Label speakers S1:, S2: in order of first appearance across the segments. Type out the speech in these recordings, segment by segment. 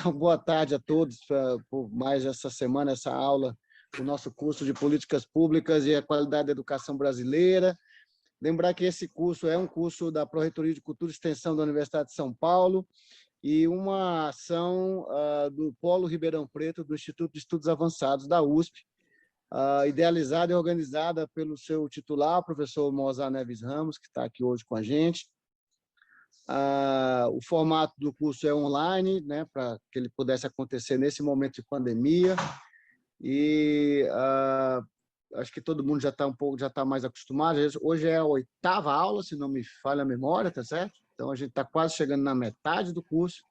S1: Então, boa tarde a todos por mais essa semana, essa aula, o nosso curso de Políticas Públicas e a Qualidade da Educação Brasileira. Lembrar que esse curso é um curso da Pró-Reitoria de Cultura e Extensão da Universidade de São Paulo e uma ação do Polo Ribeirão Preto, do Instituto de Estudos Avançados da USP, idealizada e organizada pelo seu titular, o professor Mozar Neves Ramos, que está aqui hoje com a gente. O formato do curso é online, né, para que ele pudesse acontecer nesse momento de pandemia, e acho que todo mundo já está mais acostumado. Hoje é a 8ª aula, se não me falha a memória, tá certo? Então a gente está quase chegando na metade do curso.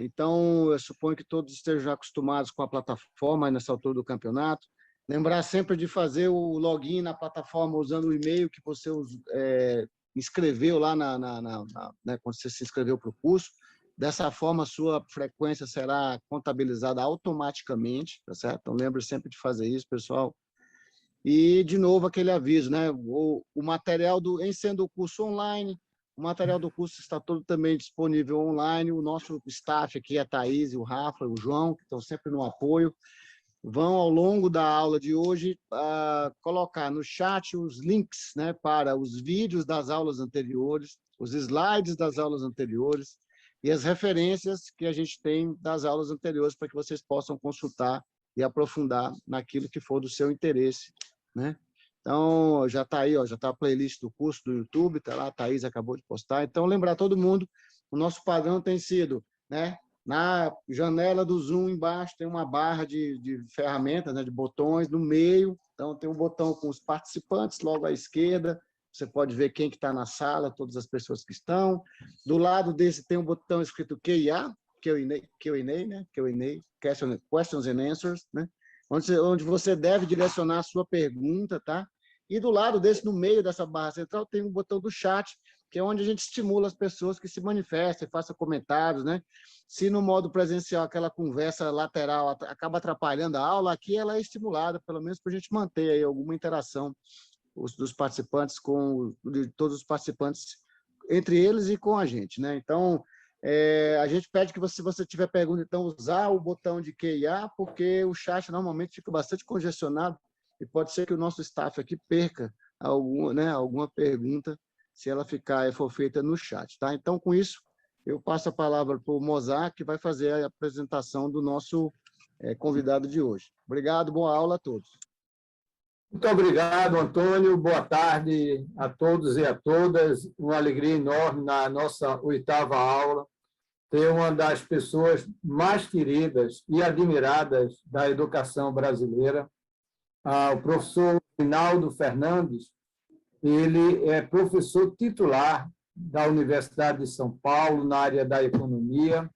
S1: Então eu suponho que todos estejam já acostumados com a plataforma nessa altura do campeonato. Lembrar sempre de fazer o login na plataforma usando o e-mail que você inscreveu lá né, quando você se inscreveu para o curso. Dessa forma, a sua frequência será contabilizada automaticamente, tá certo? Então, lembre sempre de fazer isso, pessoal. E, de novo, aquele aviso, né? O material, em sendo o curso online, o material do curso está todo também disponível online. O nosso staff aqui, a Thaís, o Rafa, o João, que estão sempre no apoio, vão, ao longo da aula de hoje, colocar no chat os links, né, para os vídeos das aulas anteriores, os slides das aulas anteriores e as referências que a gente tem das aulas anteriores para que vocês possam consultar e aprofundar naquilo que for do seu interesse, né? Então, já está aí, já está a playlist do curso do YouTube, está lá, a Thaís acabou de postar. Então, lembrar todo mundo, o nosso padrão tem sido, né, na janela do Zoom, embaixo, tem uma barra de ferramentas, né, de botões, no meio. Então, tem um botão com os participantes, logo à esquerda. Você pode ver quem que está na sala, todas as pessoas que estão. Do lado desse tem um botão escrito Q&A, né? Q&A, Questions and Answers, né? Onde você deve direcionar a sua pergunta, tá? E do lado desse, no meio dessa barra central, tem um botão do chat, que é onde a gente estimula as pessoas que se manifestem, façam comentários, né? Se no modo presencial aquela conversa lateral acaba atrapalhando a aula, aqui ela é estimulada, pelo menos para a gente manter aí alguma interação dos participantes de todos os participantes, entre eles e com a gente, né? Então, a gente pede que, se você tiver pergunta, então, usar o botão de Q&A, porque o chat normalmente fica bastante congestionado e pode ser que o nosso staff aqui perca alguma pergunta se ela for feita no chat, tá? Então, com isso, eu passo a palavra para o Mozart, que vai fazer a apresentação do nosso convidado de hoje. Obrigado, boa aula a todos.
S2: Muito obrigado, Antônio. Boa tarde a todos e a todas. Uma alegria enorme na nossa 8ª aula ter uma das pessoas mais queridas e admiradas da educação brasileira, o professor Reinaldo Fernandes. Ele é professor titular da Universidade de São Paulo, na área da economia,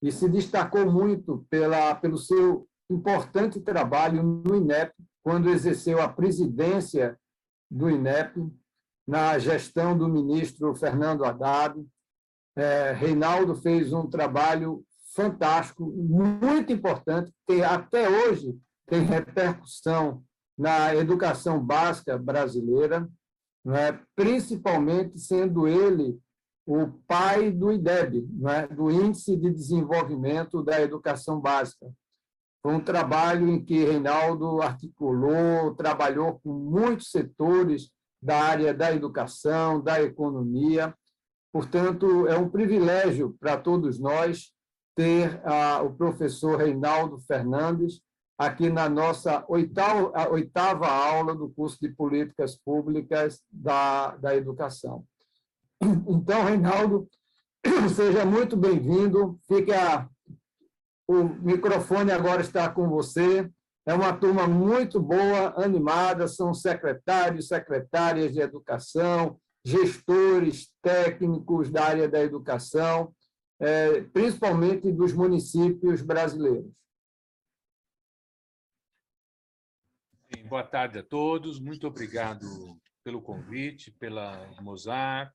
S2: e se destacou muito pelo seu importante trabalho no INEP, quando exerceu a presidência do INEP, na gestão do ministro Fernando Haddad. Reinaldo fez um trabalho fantástico, muito importante, que até hoje tem repercussão na educação básica brasileira, principalmente sendo ele o pai do IDEB, do Índice de Desenvolvimento da Educação Básica. Foi um trabalho em que Reinaldo articulou, trabalhou com muitos setores da área da educação, da economia. Portanto, é um privilégio para todos nós ter o professor Reinaldo Fernandes aqui na nossa 8ª aula do curso de Políticas Públicas da Educação. Então, Reinaldo, seja muito bem-vindo. O microfone agora está com você. É uma turma muito boa, animada, são secretários, secretárias de educação, gestores técnicos da área da educação, principalmente dos municípios brasileiros.
S3: Sim, boa tarde a todos, muito obrigado pelo convite, pela Mozart,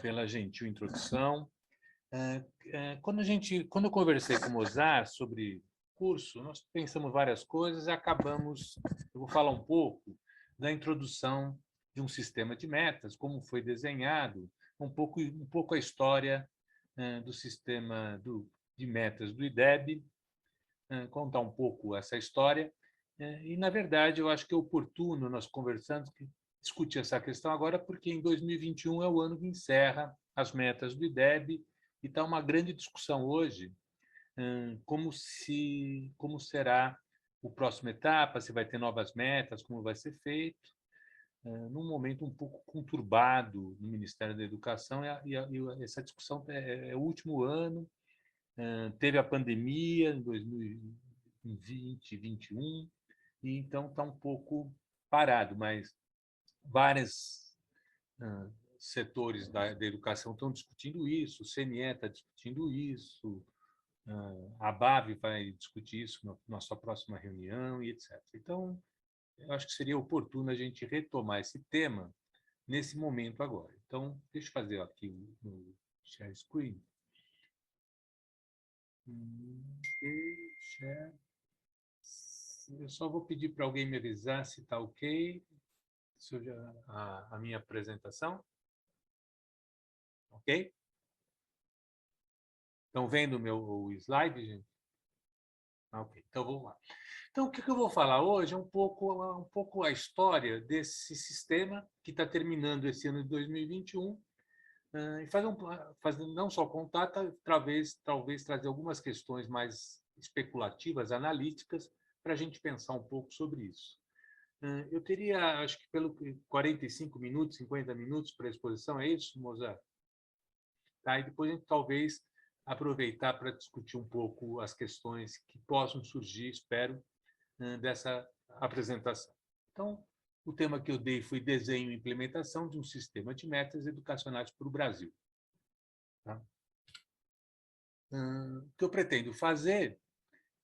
S3: pela gentil introdução. Quando eu conversei com o Mozart sobre curso, nós pensamos várias coisas e acabamos, eu vou falar um pouco da introdução de um sistema de metas, como foi desenhado, um pouco a história do sistema de metas do IDEB, contar um pouco essa história. E, na verdade, eu acho que é oportuno nós conversarmos, discutir essa questão agora, porque em 2021 é o ano que encerra as metas do IDEB, e está uma grande discussão hoje como será a próxima etapa, se vai ter novas metas, como vai ser feito, num momento um pouco conturbado no Ministério da Educação, e essa discussão é o último ano, teve a pandemia em 2020, 2021, e então está um pouco parado, mas vários setores da educação estão discutindo isso, o CNE está discutindo isso, a ABAV vai discutir isso na sua próxima reunião, e etc. Então, eu acho que seria oportuno a gente retomar esse tema nesse momento agora. Então, deixa eu fazer aqui no share screen. Eu só vou pedir para alguém me avisar se está ok a minha apresentação. Ok? Estão vendo o meu slide, gente? Ok, então vamos lá. Então, o que eu vou falar hoje é um pouco a história desse sistema que está terminando esse ano de 2021, e não só contar, talvez trazer algumas questões mais especulativas, analíticas, para a gente pensar um pouco sobre isso. Eu teria, acho que, pelo 45 minutos, 50 minutos para a exposição, é isso, Mozart? Tá? E depois a gente talvez aproveitar para discutir um pouco as questões que possam surgir, espero, dessa apresentação. Então, o tema que eu dei foi desenho e implementação de um sistema de metas educacionais para o Brasil. Tá? O que eu pretendo fazer,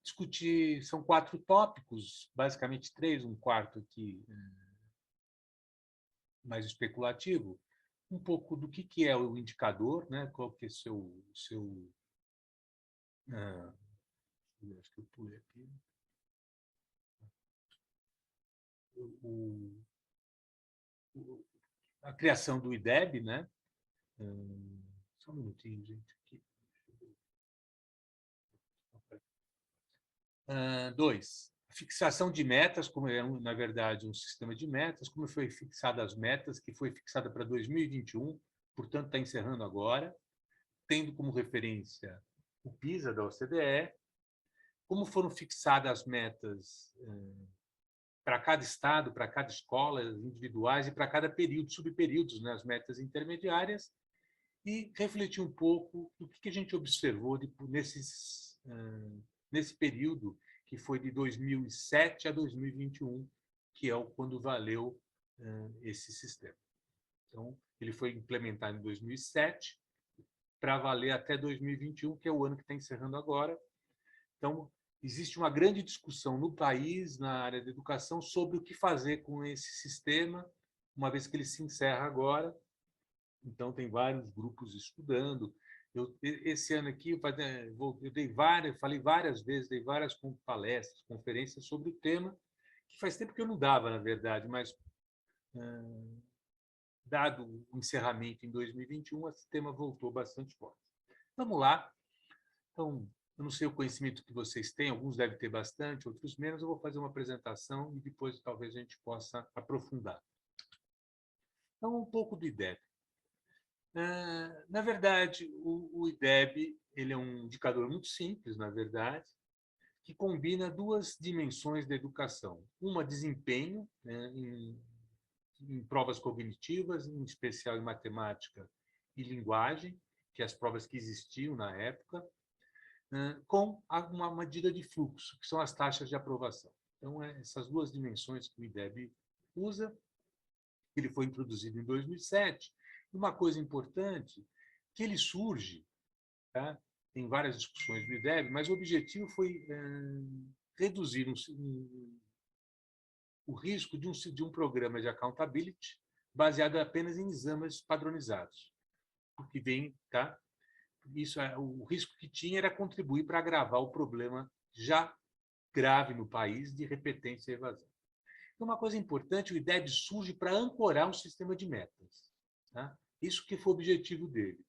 S3: discutir, são 4 tópicos, basicamente 3, um quarto aqui mais especulativo, um pouco do que é o indicador, né? Qual que é acho que eu pulei aqui. A criação do IDEB, né? Só um minutinho, gente. Aqui. 2. Fixação de metas, como é, na verdade, um sistema de metas, como foi fixada as metas, que foi fixada para 2021, portanto, está encerrando agora, tendo como referência o PISA da OCDE, como foram fixadas as metas para cada estado, para cada escola, individuais e para cada período, subperíodos, né, as metas intermediárias, e refletir um pouco do que a gente observou nesse período que foi de 2007 a 2021, que é quando valeu esse sistema. Então, ele foi implementado em 2007 para valer até 2021, que é o ano que está encerrando agora. Então, existe uma grande discussão no país, na área da educação, sobre o que fazer com esse sistema, uma vez que ele se encerra agora. Então, tem vários grupos estudando. Esse ano aqui, eu falei várias vezes, dei várias palestras, conferências sobre o tema, que faz tempo que eu não dava, na verdade, mas, dado o encerramento em 2021, esse tema voltou bastante forte. Vamos lá. Então, eu não sei o conhecimento que vocês têm, alguns devem ter bastante, outros menos. Eu vou fazer uma apresentação e depois talvez a gente possa aprofundar. Então, um pouco do IDEB. Na verdade, o IDEB ele é um indicador muito simples, na verdade, que combina 2 dimensões da educação. Uma, desempenho, né, em provas cognitivas, em especial em matemática e linguagem, que é as provas que existiam na época, com uma medida de fluxo, que são as taxas de aprovação. Então, essas 2 dimensões que o IDEB usa. Ele foi introduzido em 2007. Uma coisa importante, que ele surge, tá? Tem várias discussões do IDEB, mas o objetivo foi reduzir o risco de um programa de accountability baseado apenas em exames padronizados. Porque vem, tá? O risco que tinha era contribuir para agravar o problema já grave no país de repetência e evasão. Então, uma coisa importante, o IDEB surge para ancorar um sistema de metas. Tá? Isso que foi o objetivo dele.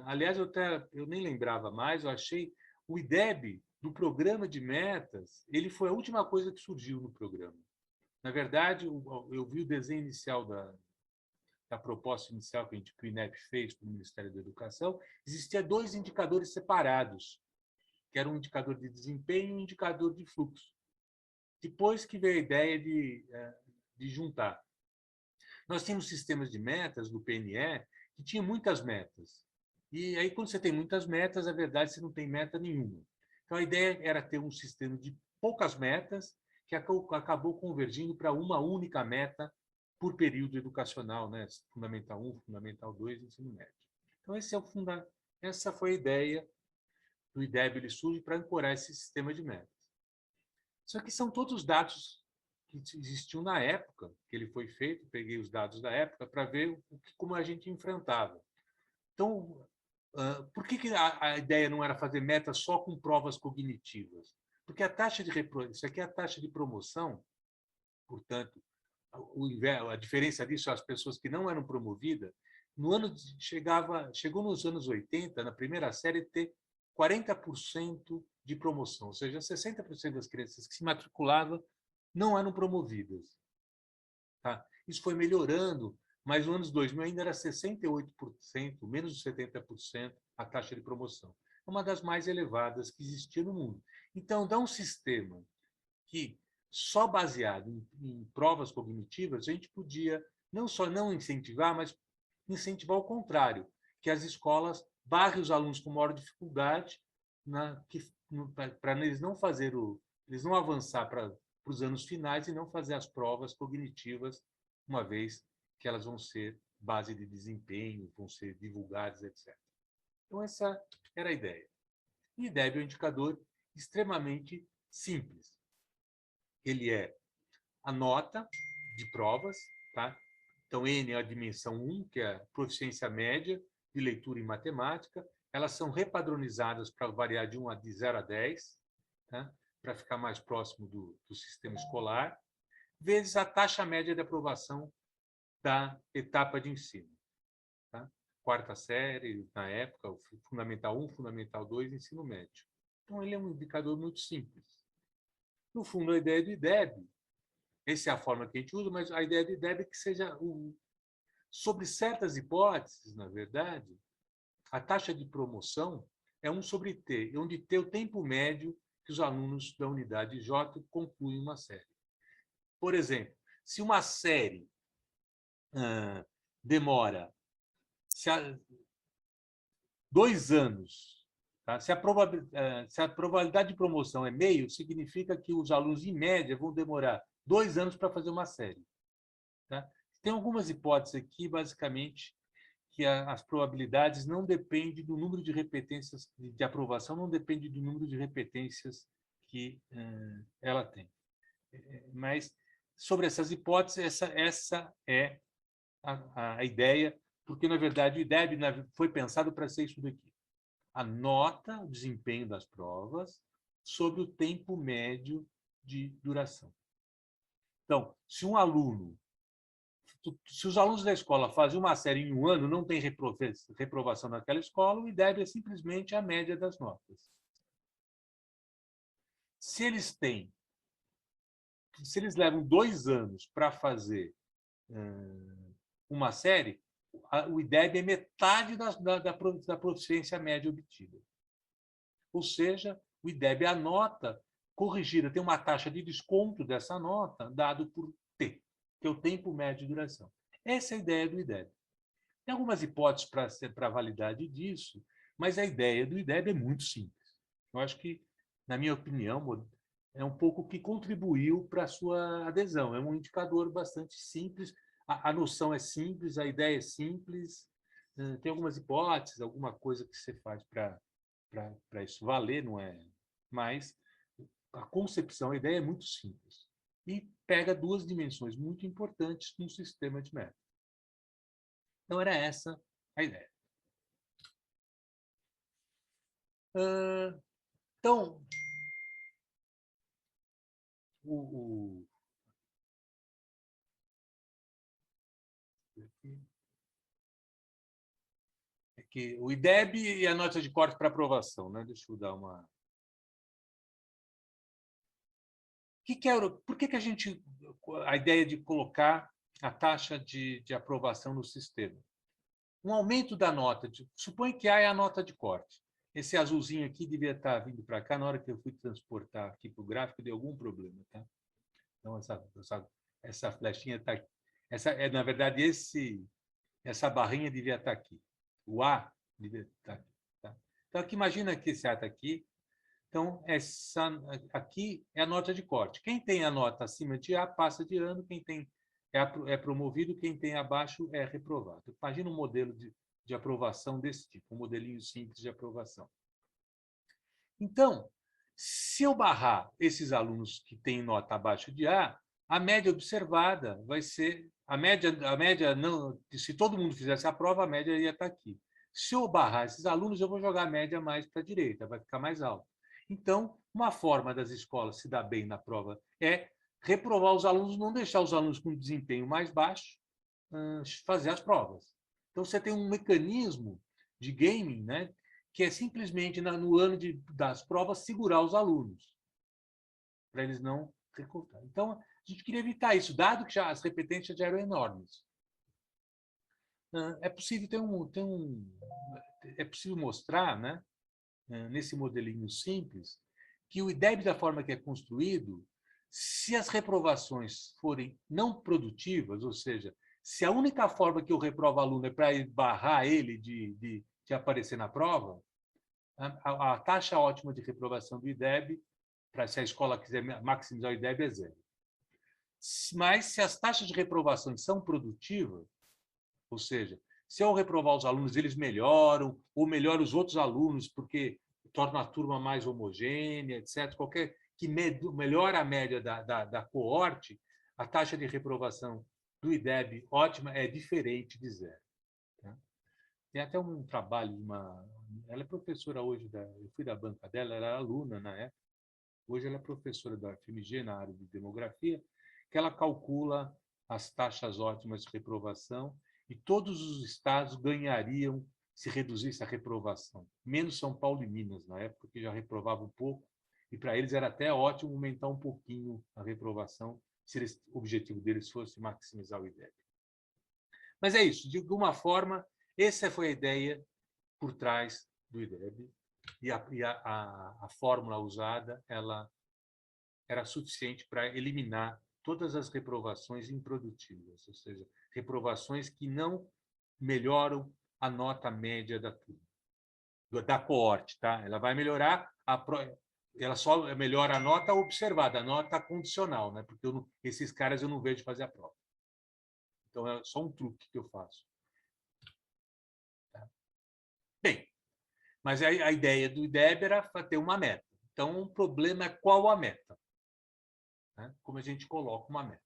S3: Aliás, eu nem lembrava mais, eu achei o IDEB, do programa de metas, ele foi a última coisa que surgiu no programa. Na verdade, eu vi o desenho inicial da proposta inicial que o INEP fez para o Ministério da Educação, existia 2 indicadores separados, que era um indicador de desempenho e um indicador de fluxo. Depois que veio a ideia de juntar. Nós tínhamos sistemas de metas do PNE que tinham muitas metas. E aí, quando você tem muitas metas, a verdade, você não tem meta nenhuma. Então, a ideia era ter um sistema de poucas metas que acabou convergindo para uma única meta por período educacional, né? Fundamental 1, Fundamental 2 e Ensino Médio. Então, essa foi a ideia do IDEB, ele surge para ancorar esse sistema de metas. Só que são todos os dados que existiam na época que ele foi feito, peguei os dados da época para ver como a gente enfrentava. Então, por que a ideia não era fazer metas só com provas cognitivas? Porque isso aqui é a taxa de promoção, portanto, a diferença disso, as pessoas que não eram promovidas, chegou nos anos 80, na primeira série, ter 40% de promoção, ou seja, 60% das crianças que se matriculavam não eram promovidas. Tá? Isso foi melhorando, mas nos anos 2000 ainda era 68%, menos de 70% a taxa de promoção. É uma das mais elevadas que existia no mundo. Então, dá um sistema que, só baseado em provas cognitivas, a gente podia não só não incentivar, mas incentivar o contrário, que as escolas barrem os alunos com maior dificuldade para eles não avançar para os anos finais e não fazer as provas cognitivas, uma vez que elas vão ser base de desempenho, vão ser divulgadas, etc. Então, essa era a ideia. E o IDEB é um indicador extremamente simples. Ele é a nota de provas, tá? Então, N é a dimensão 1, que é a proficiência média de leitura em matemática. Elas são repadronizadas para variar de 0 a 10, tá? Para ficar mais próximo do sistema escolar, vezes a taxa média de aprovação da etapa de ensino. Tá? Quarta série, na época, o Fundamental 1, Fundamental 2, ensino médio. Então, ele é um indicador muito simples. No fundo, a ideia do IDEB, essa é a forma que a gente usa, mas a ideia do IDEB é que seja, sobre certas hipóteses, na verdade, a taxa de promoção é 1 sobre T, onde T é o tempo médio que os alunos da unidade J concluem uma série. Por exemplo, se uma série demora 2 anos, tá? Se a probabilidade de promoção é meio, significa que os alunos, em média, vão demorar 2 anos para fazer uma série. Tá? Tem algumas hipóteses aqui, basicamente, que as probabilidades não dependem do número de repetências de aprovação, não depende do número de repetências que ela tem. Mas, sobre essas hipóteses, essa é a ideia, porque, na verdade, o IDEB foi pensado para ser isso daqui. A nota, o desempenho das provas, sobre o tempo médio de duração. Então, se os alunos da escola fazem uma série em 1 ano, não tem reprovação naquela escola, o IDEB é simplesmente a média das notas. Se eles levam 2 anos para fazer uma série, o IDEB é metade da proficiência média obtida. Ou seja, o IDEB é a nota corrigida, tem uma taxa de desconto dessa nota dado por T, que é o tempo médio de duração. Essa é a ideia do IDEB. Tem algumas hipóteses para a validade disso, mas a ideia do IDEB é muito simples. Eu acho que, na minha opinião, é um pouco o que contribuiu para a sua adesão. É um indicador bastante simples, a noção é simples, a ideia é simples, tem algumas hipóteses, alguma coisa que você faz para isso valer, não é? Mas a concepção, a ideia é muito simples. E pega 2 dimensões muito importantes num sistema de método. Então, era essa a ideia. Então, que o IDEB e a nota de corte para aprovação, né? Deixa eu dar uma... Por que a gente... A ideia de colocar a taxa de aprovação no sistema? Um aumento da nota, supõe que A é a nota de corte. Esse azulzinho aqui devia estar vindo para cá, na hora que eu fui transportar aqui para o gráfico, deu algum problema. Tá? Então, essa flechinha está aqui. Na verdade, essa barrinha devia estar aqui. O A devia estar aqui. Tá? Então, aqui, imagina que esse A está aqui. Então, essa aqui é a nota de corte. Quem tem a nota acima de A passa de ano, quem tem é promovido, quem tem abaixo é reprovado. Imagina um modelo de aprovação desse tipo, um modelinho simples de aprovação. Então, se eu barrar esses alunos que têm nota abaixo de A, a média observada vai ser... A média não, se todo mundo fizesse a prova, a média ia estar aqui. Se eu barrar esses alunos, eu vou jogar a média mais para a direita, vai ficar mais alta. Então, uma forma das escolas se dar bem na prova é reprovar os alunos, não deixar os alunos com desempenho mais baixo fazer as provas. Então, você tem um mecanismo de gaming, né, que é simplesmente, no ano das provas, segurar os alunos, para eles não recortar. Então, a gente queria evitar isso, dado que as repetências já eram enormes. É possível é possível mostrar, né, nesse modelinho simples, que o IDEB, da forma que é construído, se as reprovações forem não produtivas, ou seja, se a única forma que eu reprovo o aluno é para barrar ele de aparecer na prova, a taxa ótima de reprovação do IDEB, se a escola quiser maximizar o IDEB, é 0. Mas, se as taxas de reprovação são produtivas, ou seja, se eu reprovar os alunos, eles melhoram, ou melhoram os outros alunos, porque torna a turma mais homogênea, etc., que melhora a média da coorte, a taxa de reprovação do IDEB ótima é diferente de 0. Tá? Tem até um trabalho de ela é professora hoje, eu fui da banca dela, ela era aluna na época, hoje ela é professora da UFMG na área de demografia, que ela calcula as taxas ótimas de reprovação e todos os estados ganhariam se reduzisse a reprovação, menos São Paulo e Minas, na época, que já reprovava um pouco, e para eles era até ótimo aumentar um pouquinho a reprovação, se o objetivo deles fosse maximizar o IDEB. Mas é isso, de alguma forma, essa foi a ideia por trás do IDEB, e a fórmula usada ela era suficiente para eliminar todas as reprovações improdutivas, ou seja, reprovações que não melhoram a nota média da turma, da coorte. Tá? Ela vai melhorar, ela só melhora a nota observada, a nota condicional, né? Porque esses caras eu não vejo fazer a prova. Então, é só um truque que eu faço. Tá? Bem, mas a ideia do IDEB era ter uma meta. Então, o problema é qual a meta. Né? Como a gente coloca uma meta.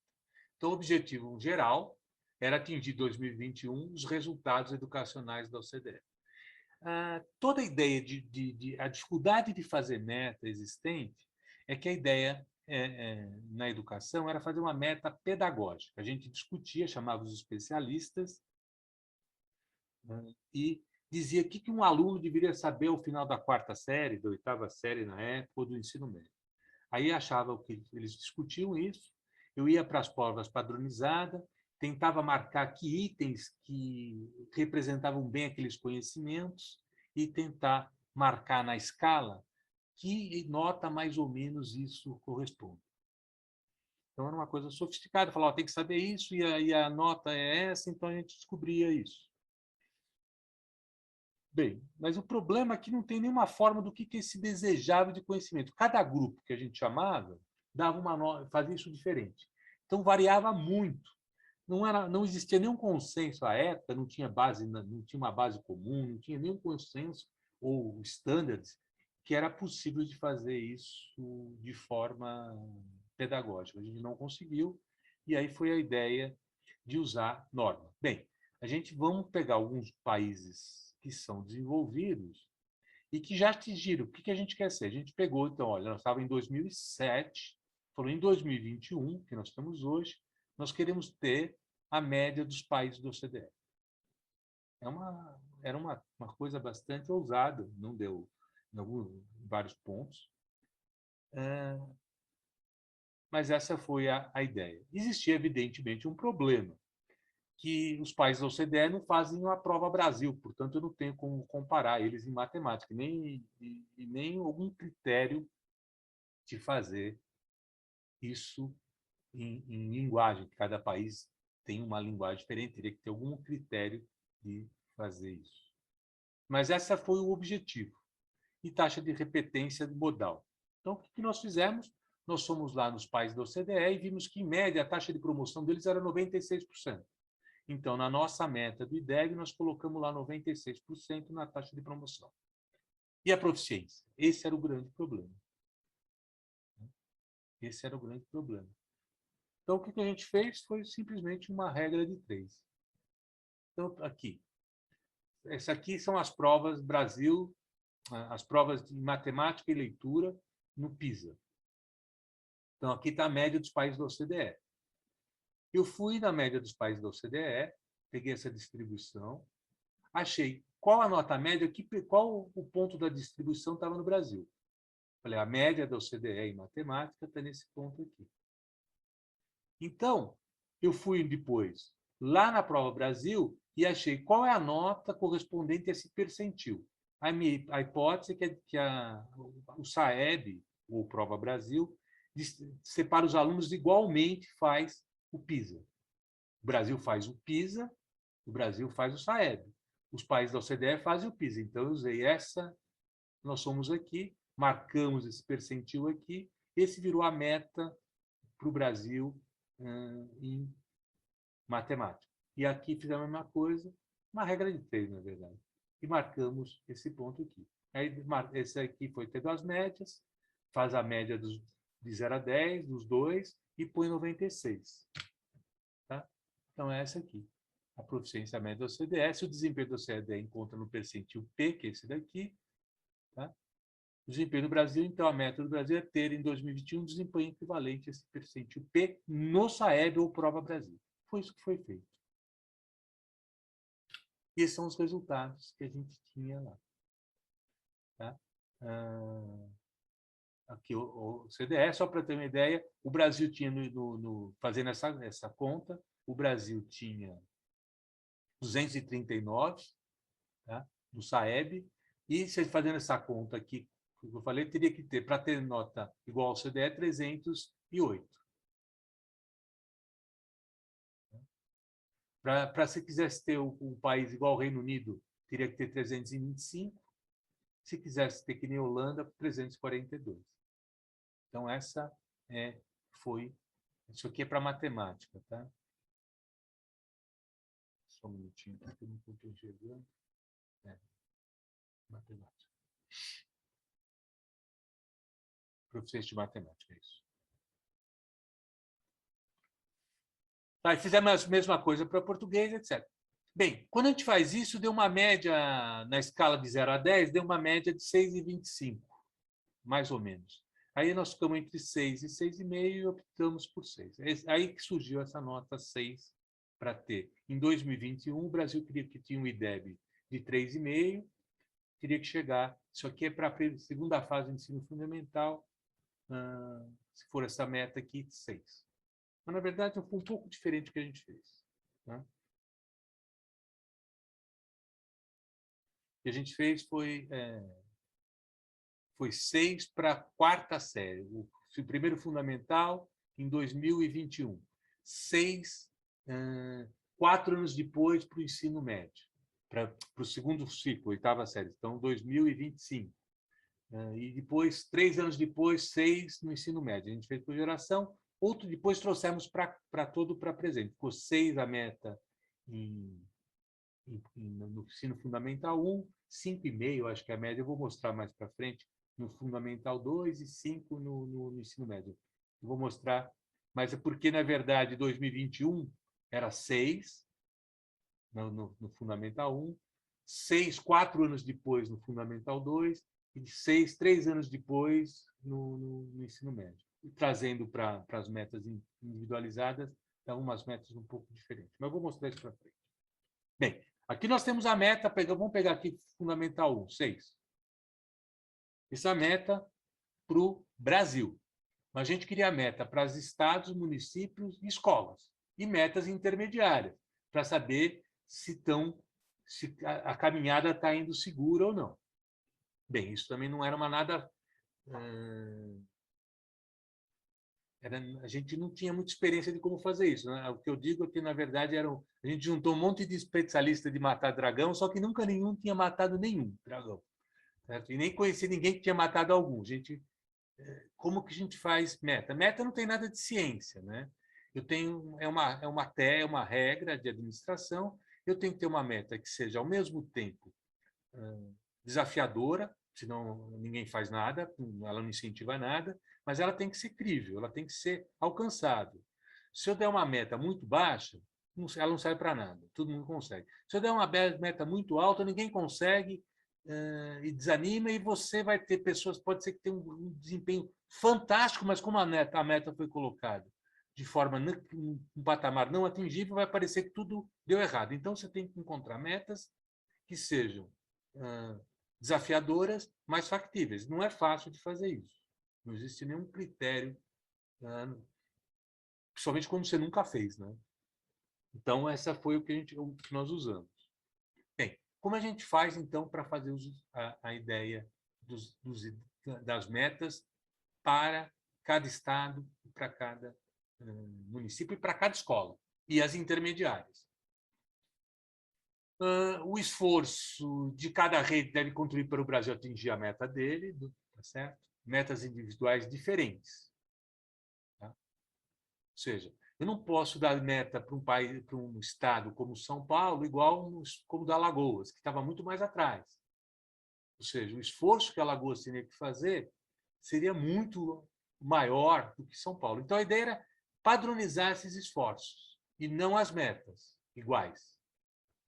S3: Então, o objetivo geral era atingir, em 2021, os resultados educacionais da OCDE. Toda a ideia a dificuldade de fazer meta existente é que a ideia na educação era fazer uma meta pedagógica. A gente discutia, chamava os especialistas, e dizia o que um aluno deveria saber ao final da 4ª série, da 8ª série na época, ou do ensino médio. Aí achava que eles discutiam isso, eu ia para as provas padronizadas, tentava marcar que itens que representavam bem aqueles conhecimentos e tentar marcar na escala que nota mais ou menos isso corresponde. Então, era uma coisa sofisticada, falava, tem que saber isso, e a nota é essa, então a gente descobria isso. Bem, mas o problema é que não tem nenhuma forma do que se desejava de conhecimento. Cada grupo que a gente chamava dava uma nota, fazia isso diferente. Então, variava muito. Não existia nenhum consenso à época, não tinha uma base comum, não tinha nenhum consenso ou standards que era possível de fazer isso de forma pedagógica. A gente não conseguiu, e aí foi a ideia de usar norma. Bem, vamos pegar alguns países que são desenvolvidos e que já atingiram. O que a gente quer ser? A gente pegou, então, olha, nós estávamos em 2007, falou em 2021, que nós estamos hoje, nós queremos ter a média dos países do OCDE. É uma era uma coisa bastante ousada, não deu em vários pontos. Mas essa foi a ideia. Existia, evidentemente, um problema, que os países da OCDE não fazem a prova Brasil, portanto, eu não tenho como comparar eles em matemática, nem algum critério de fazer isso em linguagem. Cada país tem uma linguagem diferente, teria que ter algum critério de fazer isso. Mas esse foi o objetivo. E taxa de repetência modal. Então, o que nós fizemos? Nós fomos lá nos países da OCDE e vimos que, em média, a taxa de promoção deles era 96%. Então, na nossa meta do IDEB, nós colocamos lá 96% na taxa de promoção. E a proficiência? Esse era o grande problema. Esse era o grande problema. Então, o que a gente fez foi simplesmente uma regra de 3. Então, aqui. Essas aqui são as provas Brasil, as provas de matemática e leitura no PISA. Então, aqui está a média dos países da OCDE. Eu fui na média dos países da OCDE, peguei essa distribuição, achei qual a nota média, qual o ponto da distribuição estava no Brasil. Falei, a média da OCDE em matemática está nesse ponto aqui. Então, eu fui depois lá na prova Brasil e achei qual é a nota correspondente a esse percentil. A hipótese é que o SAEB, ou Prova Brasil, separa os alunos igualmente, faz o PISA. O Brasil faz o PISA, o Brasil faz o SAEB. Os países da OCDE fazem o PISA. Então, eu usei essa, nós somos aqui, marcamos esse percentil aqui, esse virou a meta para o Brasil em matemática. E aqui fizemos a mesma coisa, uma regra de 3, na verdade. E marcamos esse ponto aqui. Aí, esse aqui foi tendo as médias, faz a média de 0 a 10, dos dois, e põe 96. Tá? Então, é essa aqui. A proficiência média da OCDE. Se o desempenho da OCDE encontra no percentil P, que é esse daqui, tá? O desempenho do Brasil, então, a meta do Brasil é ter, em 2021, um desempenho equivalente a esse percentil P no SAEB ou Prova Brasil. Foi isso que foi feito. E esses são os resultados que a gente tinha lá. Tá? Aqui o CDE, só para ter uma ideia, o Brasil tinha, fazendo essa conta, o Brasil tinha 239, tá? Do SAEB, e se fazendo essa conta aqui, que eu falei, teria que ter, para ter nota igual ao CDE, 308. Para se quisesse ter um país igual ao Reino Unido, teria que ter 325. Se quisesse ter que nem Holanda, 342. Então, essa foi... Isso aqui é para matemática, tá? Só um minutinho, que eu não estou enxergando. Matemática. Proficiência de matemática, é isso. Tá, e fizemos a mesma coisa para português, etc. Bem, quando a gente faz isso, deu uma média, na escala de 0 a 10, deu uma média de 6,25, mais ou menos. Aí nós ficamos entre 6 e 6,5 e optamos por 6. Aí que surgiu essa nota 6 para ter. Em 2021, o Brasil queria que tinha um IDEB de 3,5, teria que chegar. Isso aqui é para a segunda fase do ensino fundamental, se for essa meta aqui, 6. Mas, na verdade, foi um pouco diferente do que a gente fez. Tá? O que a gente fez foi 6 para a quarta série. O primeiro fundamental, em 2021. 6, 4 anos depois, para o ensino médio. Para o segundo ciclo, oitava série. Então, 2025. E depois, 3 anos depois, 6 no ensino médio. A gente fez por geração. Outro depois trouxemos para presente. Ficou 6 a meta no ensino fundamental 1, 5,5, acho que é a média, eu vou mostrar mais para frente, no fundamental 2 e 5 no ensino médio. Eu vou mostrar, mas é porque, na verdade, 2021 era 6 no fundamental 1, 6, 4 anos depois no fundamental 2 e 6, 3 anos depois no ensino médio. E trazendo para as metas individualizadas, dá umas metas um pouco diferentes. Mas eu vou mostrar isso para frente. Bem, Aqui nós temos a meta, vamos pegar aqui Fundamental 1, 6. Essa meta para o Brasil. Mas a gente queria meta para os estados, municípios e escolas. E metas intermediárias, para saber se a caminhada está indo segura ou não. Bem, isso também não era uma nada... a gente não tinha muita experiência de como fazer isso, né? O que eu digo é que, na verdade, a gente juntou um monte de especialistas de matar dragão, só que nunca nenhum tinha matado nenhum dragão. Certo? E nem conhecia ninguém que tinha matado algum. Como que a gente faz meta? Meta não tem nada de ciência, né? Eu tenho uma regra de administração. Eu tenho que ter uma meta que seja, ao mesmo tempo, desafiadora, senão ninguém faz nada, ela não incentiva nada, mas ela tem que ser crível, ela tem que ser alcançável. Se eu der uma meta muito baixa, ela não serve para nada, todo mundo consegue. Se eu der uma meta muito alta, ninguém consegue, e desanima, e você vai ter pessoas, pode ser que tenham um desempenho fantástico, mas como a meta foi colocada de forma, um patamar não atingível, vai parecer que tudo deu errado. Então, você tem que encontrar metas que sejam desafiadoras, mas factíveis. Não é fácil de fazer isso. Não existe nenhum critério, principalmente quando você nunca fez, né? Então, essa foi o que nós usamos. Bem, como a gente faz, então, para fazer a ideia das metas para cada estado, para cada município e para cada escola, e as intermediárias? O esforço de cada rede deve contribuir para o Brasil atingir a meta dele, tá certo? Metas individuais diferentes. Tá? Ou seja, eu não posso dar meta para um estado como São Paulo igual como da Alagoas, que estava muito mais atrás. Ou seja, o esforço que a Alagoas teria que fazer seria muito maior do que São Paulo. Então, a ideia era padronizar esses esforços e não as metas iguais.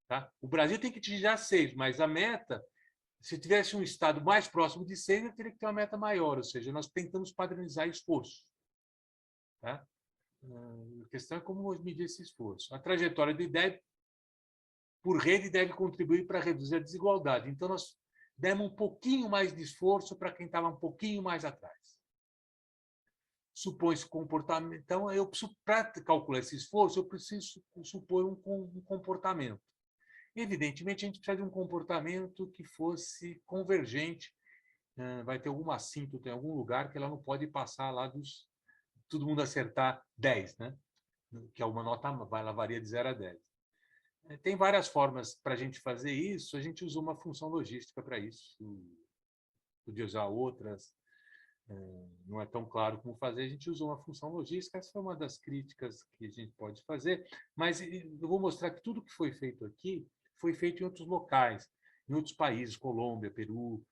S3: Tá? O Brasil tem que atingir 6, mas a meta, se tivesse um estado mais próximo de 6, eu teria que ter uma meta maior, ou seja, nós tentamos padronizar esforço. Tá? A questão é como medir esse esforço. A trajetória do IDEB, por rede, deve contribuir para reduzir a desigualdade. Então, nós demos um pouquinho mais de esforço para quem estava um pouquinho mais atrás. Supõe-se comportamento. Então, para calcular esse esforço, eu preciso supor um comportamento. Evidentemente, a gente precisa de um comportamento que fosse convergente. Vai ter alguma assíntota em algum lugar que ela não pode passar lá todo mundo acertar 10, né? Que é uma nota, ela varia de 0 a 10. Tem várias formas para a gente fazer isso. A gente usou uma função logística para isso. Podia usar outras. Não é tão claro como fazer. A gente usou uma função logística. Essa foi uma das críticas que a gente pode fazer. Mas eu vou mostrar que tudo que foi feito aqui foi feito em outros locais, em outros países, Colômbia, Peru,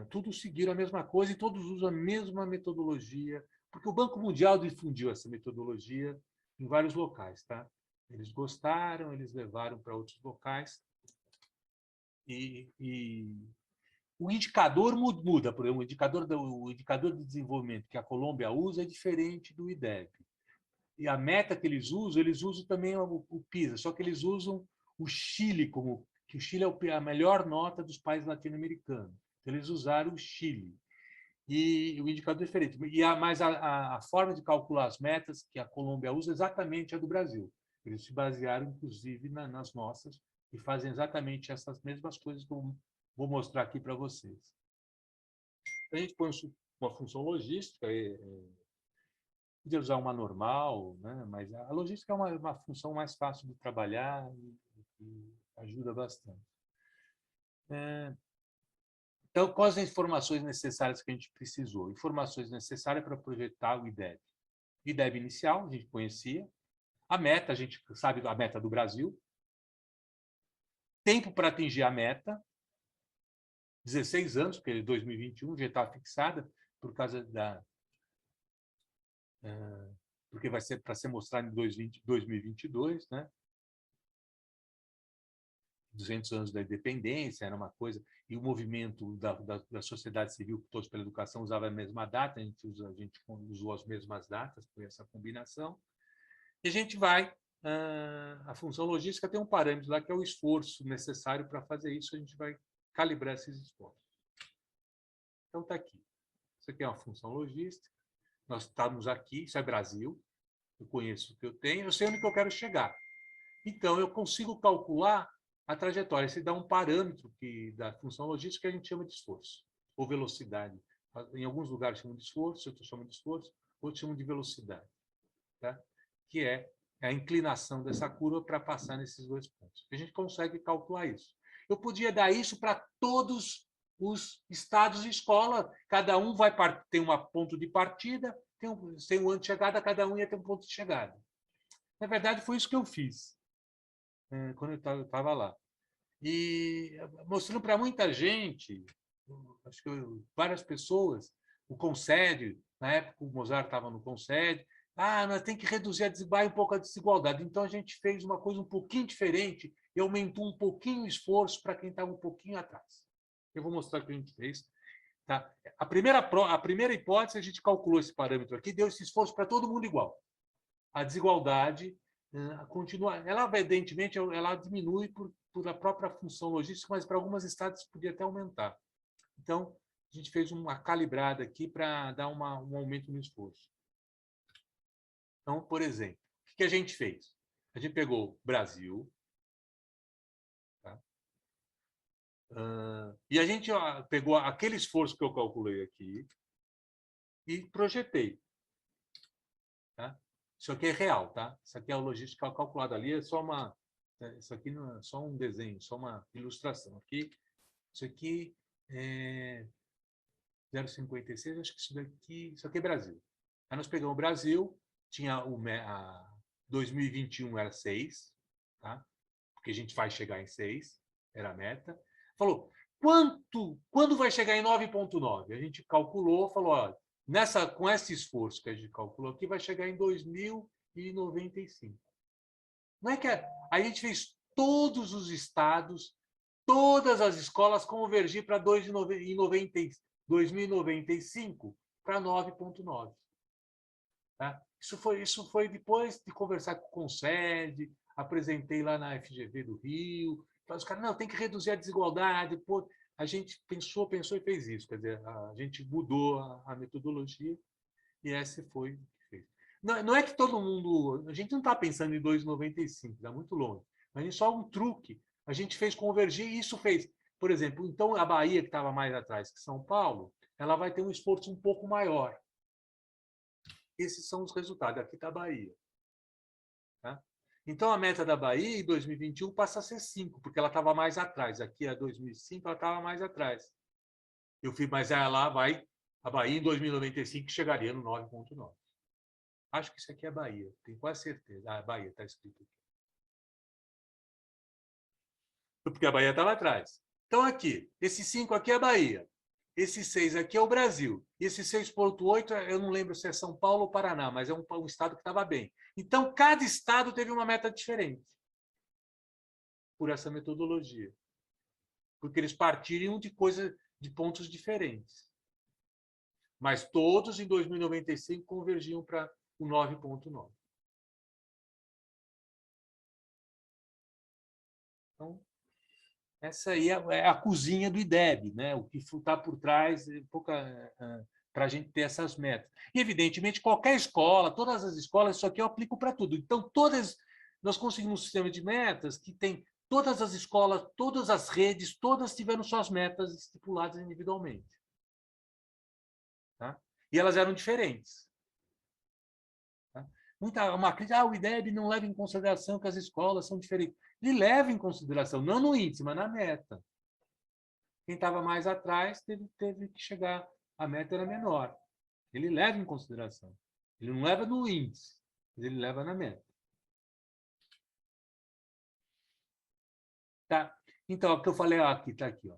S3: todos seguiram a mesma coisa e todos usam a mesma metodologia, porque o Banco Mundial difundiu essa metodologia em vários locais. Tá? Eles gostaram, eles levaram para outros locais. E o indicador muda, por exemplo, o indicador de desenvolvimento que a Colômbia usa é diferente do IDEB. E a meta que eles usam também o PISA, só que eles usam o Chile que o Chile é a melhor nota dos países latino-americanos. Então, eles usaram o Chile. E o indicador é diferente. Mas a forma de calcular as metas que a Colômbia usa é exatamente a do Brasil. Eles se basearam, inclusive, nas nossas e fazem exatamente essas mesmas coisas que eu vou mostrar aqui para vocês. A gente põe uma função logística, podia usar uma normal, né? Mas a logística é uma função mais fácil de trabalhar e ajuda bastante. Então, quais as informações necessárias que a gente precisou? Informações necessárias para projetar o IDEB. IDEB inicial, a gente conhecia. A meta, a gente sabe a meta do Brasil. Tempo para atingir a meta. 16 anos, porque 2021 já está fixada, por causa porque vai ser para ser mostrado em 2022, né? 200 anos da independência, era uma coisa, e o movimento da sociedade civil, Todos pela Educação, usava a mesma data, a gente usou as mesmas datas, foi essa combinação, e a gente vai a função logística tem um parâmetro lá que é o esforço necessário para fazer isso. A gente vai calibrar esses esforços. Então, está aqui. Isso aqui é uma função logística. Nós estamos aqui, isso é Brasil. Eu conheço o que eu tenho, eu sei onde que eu quero chegar. Então, eu consigo calcular a trajetória. Esse dá um parâmetro da função logística que a gente chama de esforço, ou velocidade. Em alguns lugares chamam de esforço, outros chamam de esforço, outros chamam de velocidade. Tá? Que é a inclinação dessa curva para passar nesses dois pontos. A gente consegue calcular isso. Eu podia dar isso para todos os estados e escola. Cada um vai ter um ponto de partida, tem um ano de chegada, cada um ia ter um ponto de chegada. Na verdade, foi isso que eu fiz quando eu estava lá. E mostrando para muita gente, acho que várias pessoas, o Concede, na época o Mozart estava no Concede, nós temos que reduzir um pouco a desigualdade. Então, a gente fez uma coisa um pouquinho diferente e aumentou um pouquinho o esforço para quem estava um pouquinho atrás. Eu vou mostrar o que a gente fez. Tá? A primeira hipótese, a gente calculou esse parâmetro aqui, deu esse esforço para todo mundo igual. A desigualdade continua. Ela, evidentemente, ela diminui por a própria função logística, mas para algumas estados podia até aumentar. Então, a gente fez uma calibrada aqui para dar um aumento no esforço. Então, por exemplo, o que a gente fez? A gente pegou Brasil, tá? E a gente pegou aquele esforço que eu calculei aqui e projetei. Tá? Isso aqui é real, tá? Isso aqui é a logística calculada ali, é só isso aqui não é só um desenho, só uma ilustração. Aqui, isso aqui é 0,56, acho que isso aqui é Brasil. Aí nós pegamos o Brasil, tinha 2021 era 6, tá? Porque a gente vai chegar em 6, era a meta. Falou, quando vai chegar em 9,9? A gente calculou, falou, olha, com esse esforço que a gente calculou aqui, vai chegar em 2095. Não é que a gente fez todos os estados, todas as escolas convergir para 2095 para 9,9. Tá? Isso foi depois de conversar com o Concede, apresentei lá na FGV do Rio. Os caras, não, tem que reduzir a desigualdade. Pô, a gente pensou e fez isso. Quer dizer, a gente mudou a metodologia e esse foi o que fez. Não é que todo mundo... A gente não está pensando em 2,95, está muito longe. Mas é só um truque. A gente fez convergir e isso fez. Por exemplo, então a Bahia, que estava mais atrás que São Paulo, ela vai ter um esforço um pouco maior. Esses são os resultados. Aqui está a Bahia. Tá? Então, a meta da Bahia em 2021 passa a ser 5, porque ela estava mais atrás. Aqui, a 2005, ela estava mais atrás. Mas ela vai... A Bahia, em 2095, chegaria no 9,9. Acho que isso aqui é a Bahia. Tenho quase certeza. A Bahia está escrito aqui. Porque a Bahia estava atrás. Então, aqui, esse 5 aqui é a Bahia. Esse 6 aqui é o Brasil. Esse 6,8, eu não lembro se é São Paulo ou Paraná, mas é um estado que estava bem. Então, cada estado teve uma meta diferente por essa metodologia. Porque eles partiriam de pontos diferentes. Mas todos, em 2095, convergiam para o 9,9. Então, essa aí é a cozinha do IDEB, né? O que está por trás para a gente ter essas metas. E, evidentemente, qualquer escola, todas as escolas, isso aqui eu aplico para tudo. Então, nós conseguimos um sistema de metas que tem todas as escolas, todas as redes, todas tiveram suas metas estipuladas individualmente. Tá? E elas eram diferentes. Tá? Uma crítica, o IDEB não leva em consideração que as escolas são diferentes. Ele leva em consideração, não no índice, mas na meta. Quem estava mais atrás teve que chegar, a meta era menor. Ele leva em consideração. Ele não leva no índice, mas ele leva na meta. Tá? Então, o que eu falei aqui, está aqui. Ó.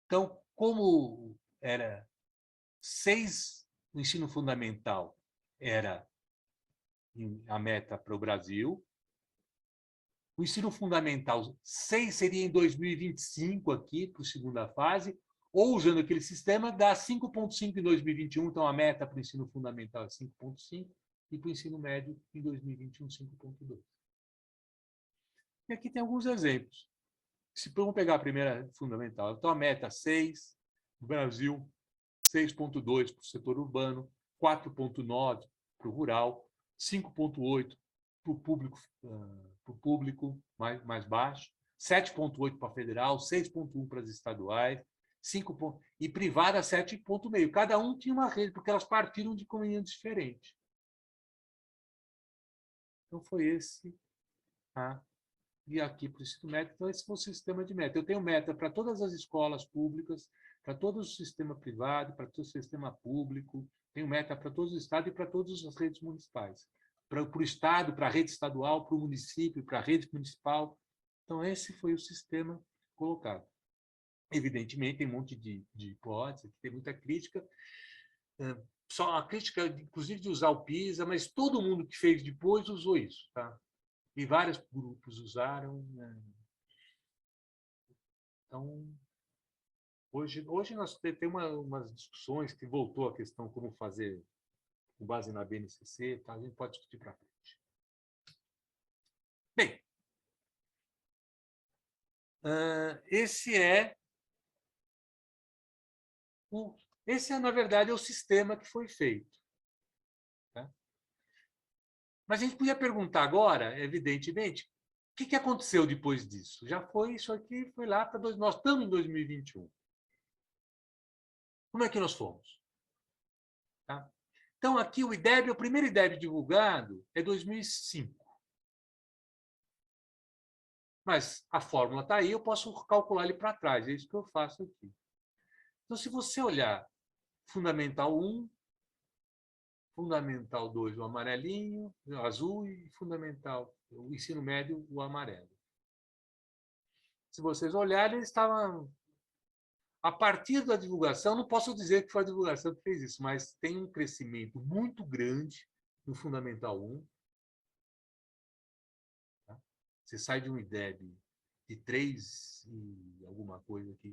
S3: Então, como era 6 no ensino fundamental, era a meta para o Brasil. O ensino fundamental 6 seria em 2025 aqui, para a segunda fase, ou usando aquele sistema, dá 5,5 em 2021, então a meta para o ensino fundamental é 5,5 e para o ensino médio em 2021, 5,2. E aqui tem alguns exemplos. Se vamos pegar a primeira fundamental, então a meta 6, no Brasil, 6,2 para o setor urbano, 4,9 para o rural, 5,8 para o público mais baixo, 7,8 para a federal, 6,1 para as estaduais, 5 e privada 7,5. Cada um tinha uma rede, porque elas partiram de comunidades diferentes. Então, foi esse. E aqui para o ensino médio, então esse foi o sistema de meta. Eu tenho meta para todas as escolas públicas, para todo o sistema privado, para todo o sistema público, tenho meta para todos os estados e para todas as redes municipais. Para o estado, para a rede estadual, para o município, para a rede municipal. Então, esse foi o sistema colocado. Evidentemente, tem um monte de hipóteses, tem muita crítica. Só a crítica, inclusive, de usar o PISA, mas todo mundo que fez depois usou isso. Tá? E vários grupos usaram. Né? Então, hoje nós temos umas discussões que voltou a questão como fazer com base na BNCC, tá? A gente pode discutir para frente. Bem, esse é, na verdade, o sistema que foi feito. Tá? Mas a gente podia perguntar agora, evidentemente, o que aconteceu depois disso? Já foi isso aqui, foi lá para nós estamos em 2021. Como é que nós fomos? Tá? Então, aqui o IDEB, o primeiro IDEB divulgado é 2005. Mas a fórmula está aí, eu posso calcular ele para trás, é isso que eu faço aqui. Então, se você olhar Fundamental 1, Fundamental 2, o amarelinho, o azul, e Fundamental, o ensino médio, o amarelo. Se vocês olharem, eles estavam... A partir da divulgação, não posso dizer que foi a divulgação que fez isso, mas tem um crescimento muito grande no Fundamental 1. Tá? Você sai de um IDEB de 3 e alguma coisa aqui,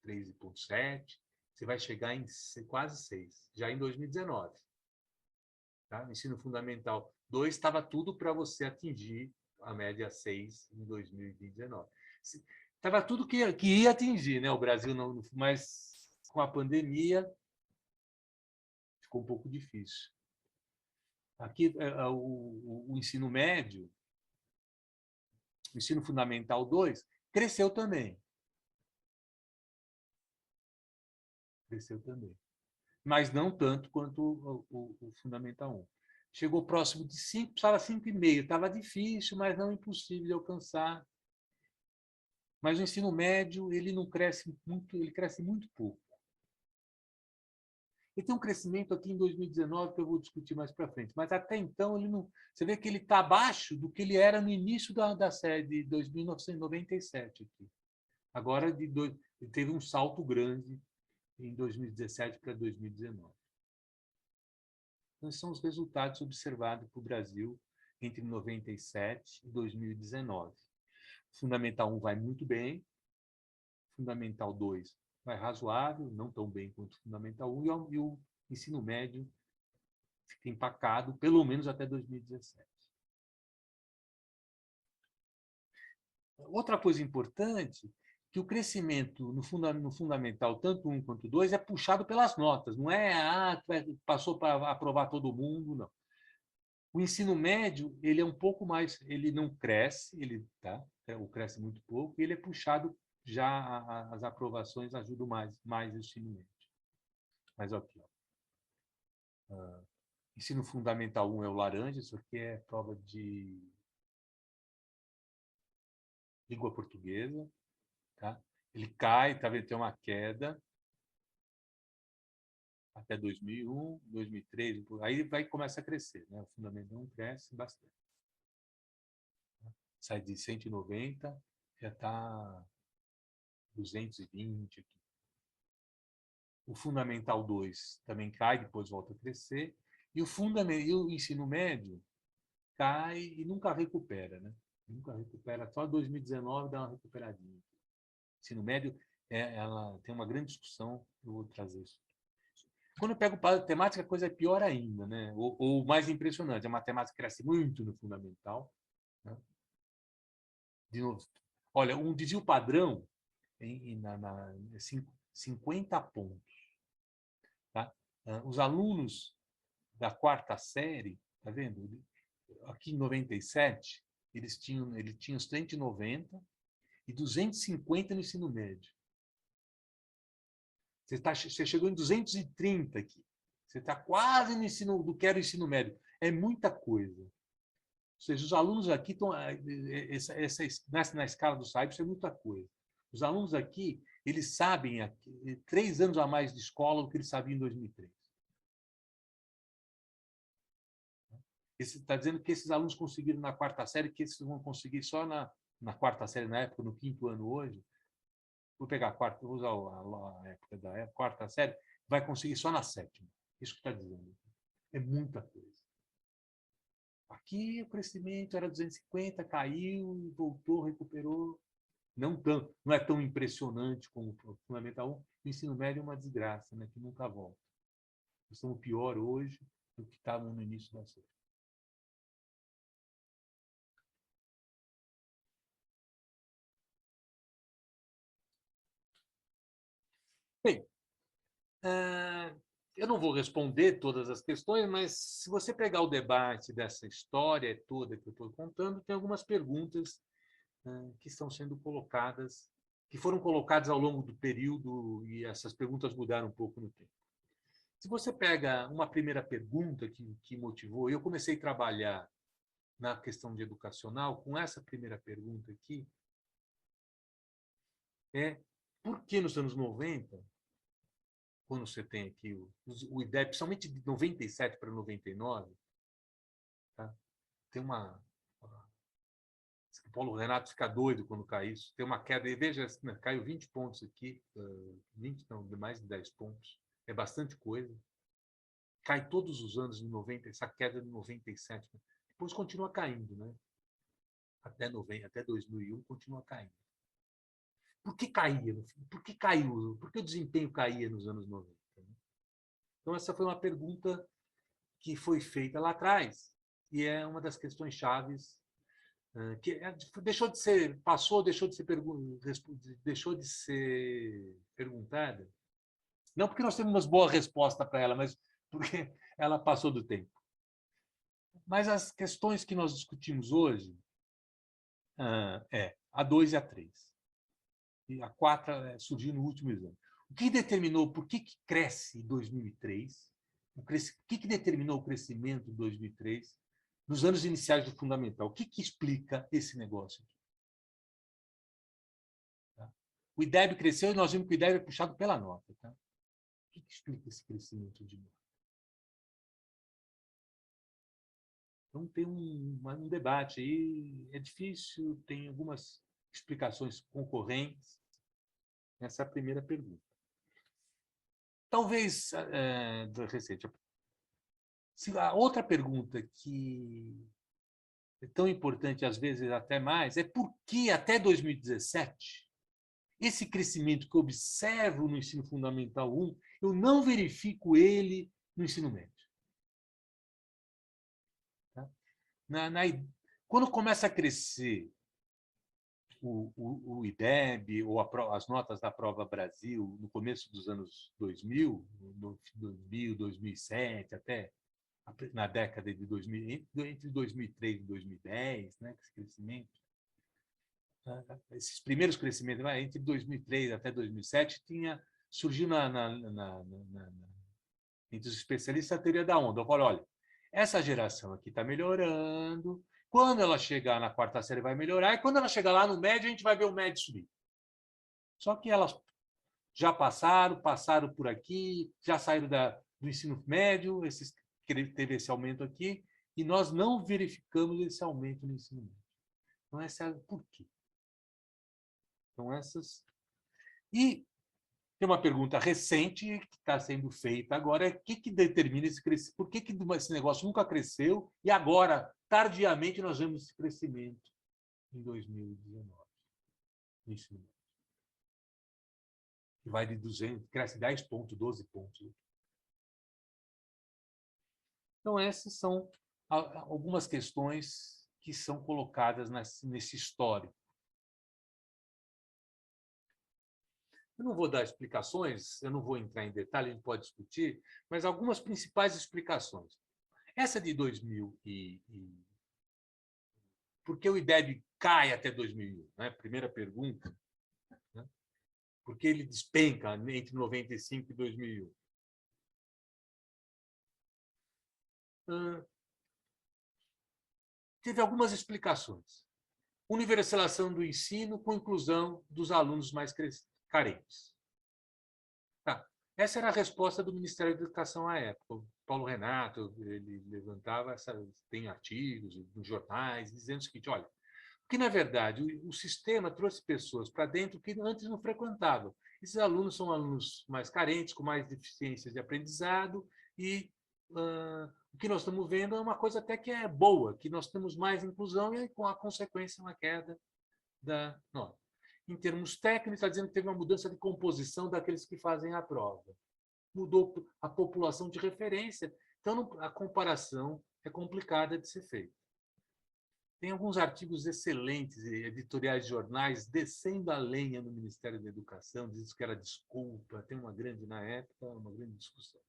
S3: 3,7, você vai chegar em quase 6, já em 2019. Tá? No ensino fundamental 2 estava tudo para você atingir a média 6 em 2019. Estava tudo que ia atingir, né? O Brasil não, mas com a pandemia ficou um pouco difícil. Aqui o ensino médio, o ensino fundamental 2, cresceu também. Cresceu também. Mas não tanto quanto o Fundamental 1. Chegou próximo de 5, precisava 5,5. Estava difícil, mas não impossível de alcançar. Mas o ensino médio, ele não cresce muito, ele cresce muito pouco. Ele tem um crescimento aqui em 2019 que eu vou discutir mais para frente, mas até então ele não. Você vê que ele está abaixo do que ele era no início da série de 1997 aqui. Agora ele teve um salto grande em 2017 para 2019. Então, esses são os resultados observados para o Brasil entre 97 e 2019. Fundamental 1 vai muito bem, Fundamental 2 vai razoável, não tão bem quanto o Fundamental 1, e o ensino médio fica empacado, pelo menos até 2017. Outra coisa importante, que o crescimento no fundamental, tanto 1 quanto 2, é puxado pelas notas. Não é, passou para aprovar todo mundo, não. O ensino médio, ele é um pouco mais, ele não cresce, ou cresce muito pouco, e ele é puxado, já as aprovações ajudam mais o ensino médio. Mas aqui, ensino fundamental 1 é o laranja, isso aqui é prova de língua portuguesa. Tá? Ele cai, tá vendo? Tem uma queda até 2001, 2003, aí começa a crescer, né? O fundamental 1 cresce bastante. Sai de 190, já está 220 aqui. O fundamental 2 também cai, depois volta a crescer, e o ensino médio cai e nunca recupera, né? Nunca recupera, só 2019 dá uma recuperadinha. O ensino médio, ela tem uma grande discussão, eu vou trazer isso. Quando eu pego matemática, a coisa é pior ainda, né? Ou mais impressionante, a matemática cresce muito no fundamental, né? De novo, olha, um desvio padrão 50 pontos. Tá? Os alunos da quarta série, tá vendo? Aqui em 97, ele tinha 190 e 250 no ensino médio. Você chegou em 230 aqui. Você está quase no ensino do que era o ensino médio. É muita coisa. Ou seja, os alunos aqui estão... Na escala do SAIB, isso é muita coisa. Os alunos aqui, eles sabem 3 anos a mais de escola do que eles sabiam em 2003. Está dizendo que esses alunos conseguiram na quarta série, que esses vão conseguir só na quarta série, na época, no 5º ano hoje. Vou pegar a quarta, vou usar a época da quarta série, vai conseguir só na 7ª. Isso que está dizendo. É muita coisa. Aqui o crescimento era 250, caiu, voltou, recuperou. Não é tão impressionante como o Fundamental 1. O ensino médio é uma desgraça, né, que nunca volta. Nós estamos pior hoje do que estávamos no início da série. Bem, eu não vou responder todas as questões, mas se você pegar o debate dessa história toda que eu estou contando, tem algumas perguntas que estão sendo colocadas, que foram colocadas ao longo do período, e essas perguntas mudaram um pouco no tempo. Se você pega uma primeira pergunta que motivou, eu comecei a trabalhar na questão de educacional com essa primeira pergunta aqui, por que nos anos 90, quando você tem aqui o IDEB, principalmente de 97 para 99, tá? Tem uma... O Paulo Renato fica doido quando cai isso. Tem uma queda, e veja, caiu 20 pontos aqui, 20 não, mais de 10 pontos. É bastante coisa. Cai todos os anos, essa queda de 97. Depois continua caindo, né? Até 2001 continua caindo. Por que caía? Por que caiu? Por que o desempenho caía nos anos 90? Então, essa foi uma pergunta que foi feita lá atrás, e é uma das questões chaves que deixou de ser perguntada. Não porque nós temos uma boa resposta para ela, mas porque ela passou do tempo. Mas as questões que nós discutimos hoje a 2 e a 3. E a 4 surgiu no último exame. O que determinou por que cresce em 2003? O que determinou o crescimento em 2003 nos anos iniciais do fundamental? O que explica esse negócio aqui? Tá? O IDEB cresceu e nós vimos que o IDEB é puxado pela nota. Tá? O que explica esse crescimento de nota? Então, tem um debate aí, é difícil, tem algumas explicações concorrentes. Essa é a primeira pergunta. Talvez, recente, a outra pergunta que é tão importante, às vezes até mais, é por que até 2017, esse crescimento que eu observo no ensino fundamental 1, eu não verifico ele no ensino médio. Tá? Quando começa a crescer o IDEB ou as notas da Prova Brasil no começo dos anos 2000, 2007, até na década de 2000, entre 2003 e 2010, né, esse crescimento, esses primeiros crescimentos, entre 2003 até 2007, surgiu entre os especialistas a teoria da onda. Eu falo, olha, essa geração aqui está melhorando, quando ela chegar na quarta série vai melhorar, e quando ela chegar lá no médio, a gente vai ver o médio subir. Só que elas já passaram por aqui, já saíram do ensino médio, teve esse aumento aqui, e nós não verificamos esse aumento no ensino médio. Então, essa é por quê? Então, essas... E tem uma pergunta recente que está sendo feita agora, o que determina esse crescimento? Por que esse negócio nunca cresceu e agora, tardiamente, nós vemos esse crescimento em 2019? No ensino médio. Que vai de 200, cresce 10 pontos, 12 pontos. Então, essas são algumas questões que são colocadas nesse histórico. Eu não vou dar explicações, eu não vou entrar em detalhe, a gente pode discutir, mas algumas principais explicações. Essa de 2000 por que o IDEB cai até 2001? Né? Primeira pergunta. Né? Por que ele despenca entre 95 e 2001? Teve algumas explicações. Universalização do ensino com inclusão dos alunos mais carentes. Tá. Essa era a resposta do Ministério da Educação à época. O Paulo Renato ele levantava, tem artigos nos jornais, dizendo o seguinte, olha, que, na verdade, o sistema trouxe pessoas para dentro que antes não frequentavam. Esses alunos são alunos mais carentes, com mais deficiências de aprendizado, e o que nós estamos vendo é uma coisa até que é boa, que nós temos mais inclusão e, com a consequência, uma queda da nota. Em termos técnicos, está dizendo que teve uma mudança de composição daqueles que fazem a prova. Mudou a população de referência, então a comparação é complicada de ser feita. Tem alguns artigos excelentes, editoriais de jornais, descendo a lenha no Ministério da Educação, diz que era desculpa, tem uma grande, na época, uma grande discussão.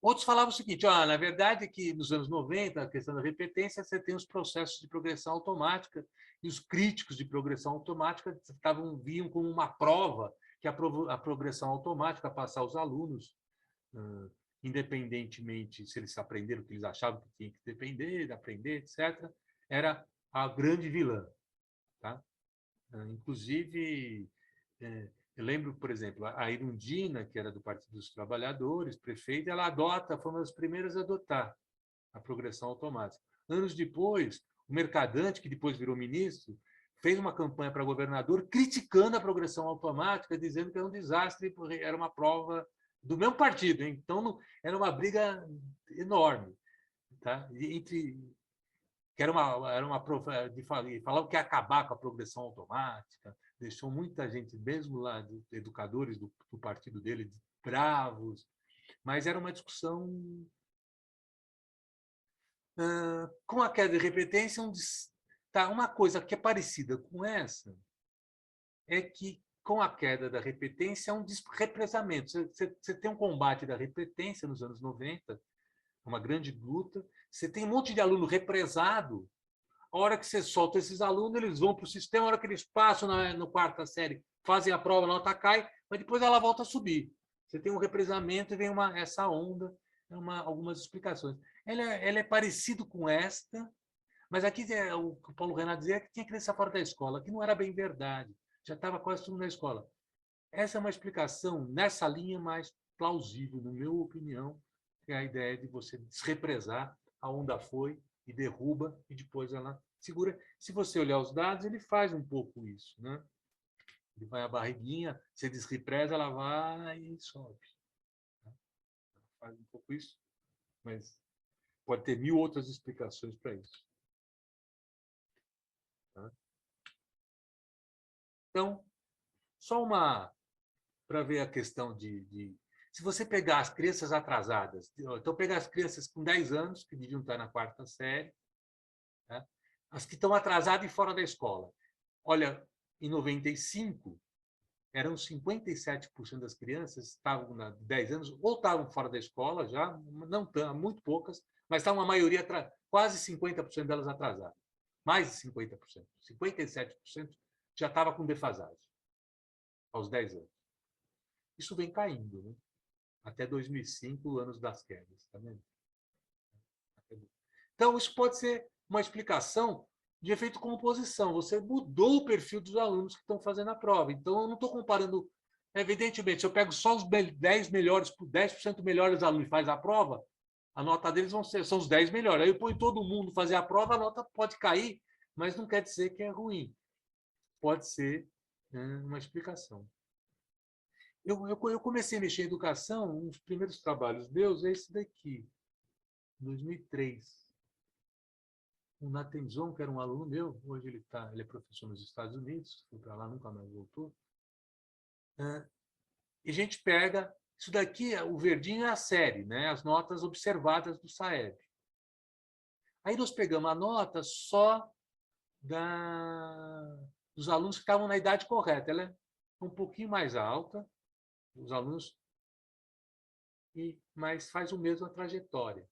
S3: Outros falavam o seguinte, na verdade, que nos anos 90, a questão da repetência, você tem os processos de progressão automática, e os críticos de progressão automática viam como uma prova que a progressão automática, passar os alunos, independentemente se eles aprenderam o que eles achavam que tinham que depender, aprender, etc., era a grande vilã. Tá? Inclusive, eu lembro, por exemplo, a Irundina, que era do Partido dos Trabalhadores, prefeita, ela foi uma das primeiras a adotar a progressão automática. Anos depois, o Mercadante, que depois virou ministro, fez uma campanha para governador criticando a progressão automática, dizendo que era um desastre, porque era uma prova do mesmo partido, hein? Então era uma briga enorme, tá? Que falavam que ia acabar com a progressão automática, deixou muita gente, mesmo lá de educadores do partido dele, bravos, mas era uma discussão com a queda de repetência, uma coisa que é parecida com essa é que com a queda da repetência, é um represamento. Você tem um combate da repetência nos anos 90, uma grande luta, você tem um monte de aluno represado, a hora que você solta esses alunos, eles vão para o sistema, a hora que eles passam na quarta série, fazem a prova, a nota cai, mas depois ela volta a subir. Você tem um represamento e vem essa onda, algumas explicações. Ela é parecido com esta, mas aqui o que o Paulo Renato dizia é que tinha criança fora da escola, que não era bem verdade. Já estava quase tudo na escola. Essa é uma explicação nessa linha mais plausível, na minha opinião, que é a ideia de você desrepresar, a onda foi e derruba, e depois ela segura. Se você olhar os dados, ele faz um pouco isso. Né? Ele vai a barriguinha, você desrepresa, ela vai e sobe. Faz um pouco isso, mas pode ter 1000 outras explicações para isso. Então, só para ver a questão se você pegar as crianças atrasadas, então pegar as crianças com 10 anos, que deviam estar na quarta série, né? As que estão atrasadas e fora da escola. Olha, em 95, eram 57% das crianças estavam de 10 anos, ou estavam fora da escola já, não muito poucas, mas estavam a maioria, quase 50% delas atrasadas. Mais de 50%. 57% já estava com defasagem, aos 10 anos. Isso vem caindo, né? Até 2005, anos das quedas. Tá vendo? Então, isso pode ser uma explicação de efeito composição. Você mudou o perfil dos alunos que estão fazendo a prova. Então, eu não estou comparando. Evidentemente, se eu pego só os 10% melhores alunos e faz a prova, a nota deles são os 10 melhores. Aí eu ponho todo mundo fazer a prova, a nota pode cair, mas não quer dizer que é ruim. Pode ser uma explicação. Eu comecei a mexer em educação, um dos primeiros trabalhos meus é esse daqui, em 2003. O Natenzon, que era um aluno meu, hoje ele é professor nos Estados Unidos, foi para lá, nunca mais voltou. E a gente pega, isso daqui, o verdinho é a série, né? As notas observadas do SAEB. Aí nós pegamos a nota só dos alunos que estavam na idade correta. Ela um pouquinho mais alta, os alunos, mas faz o mesmo a trajetória.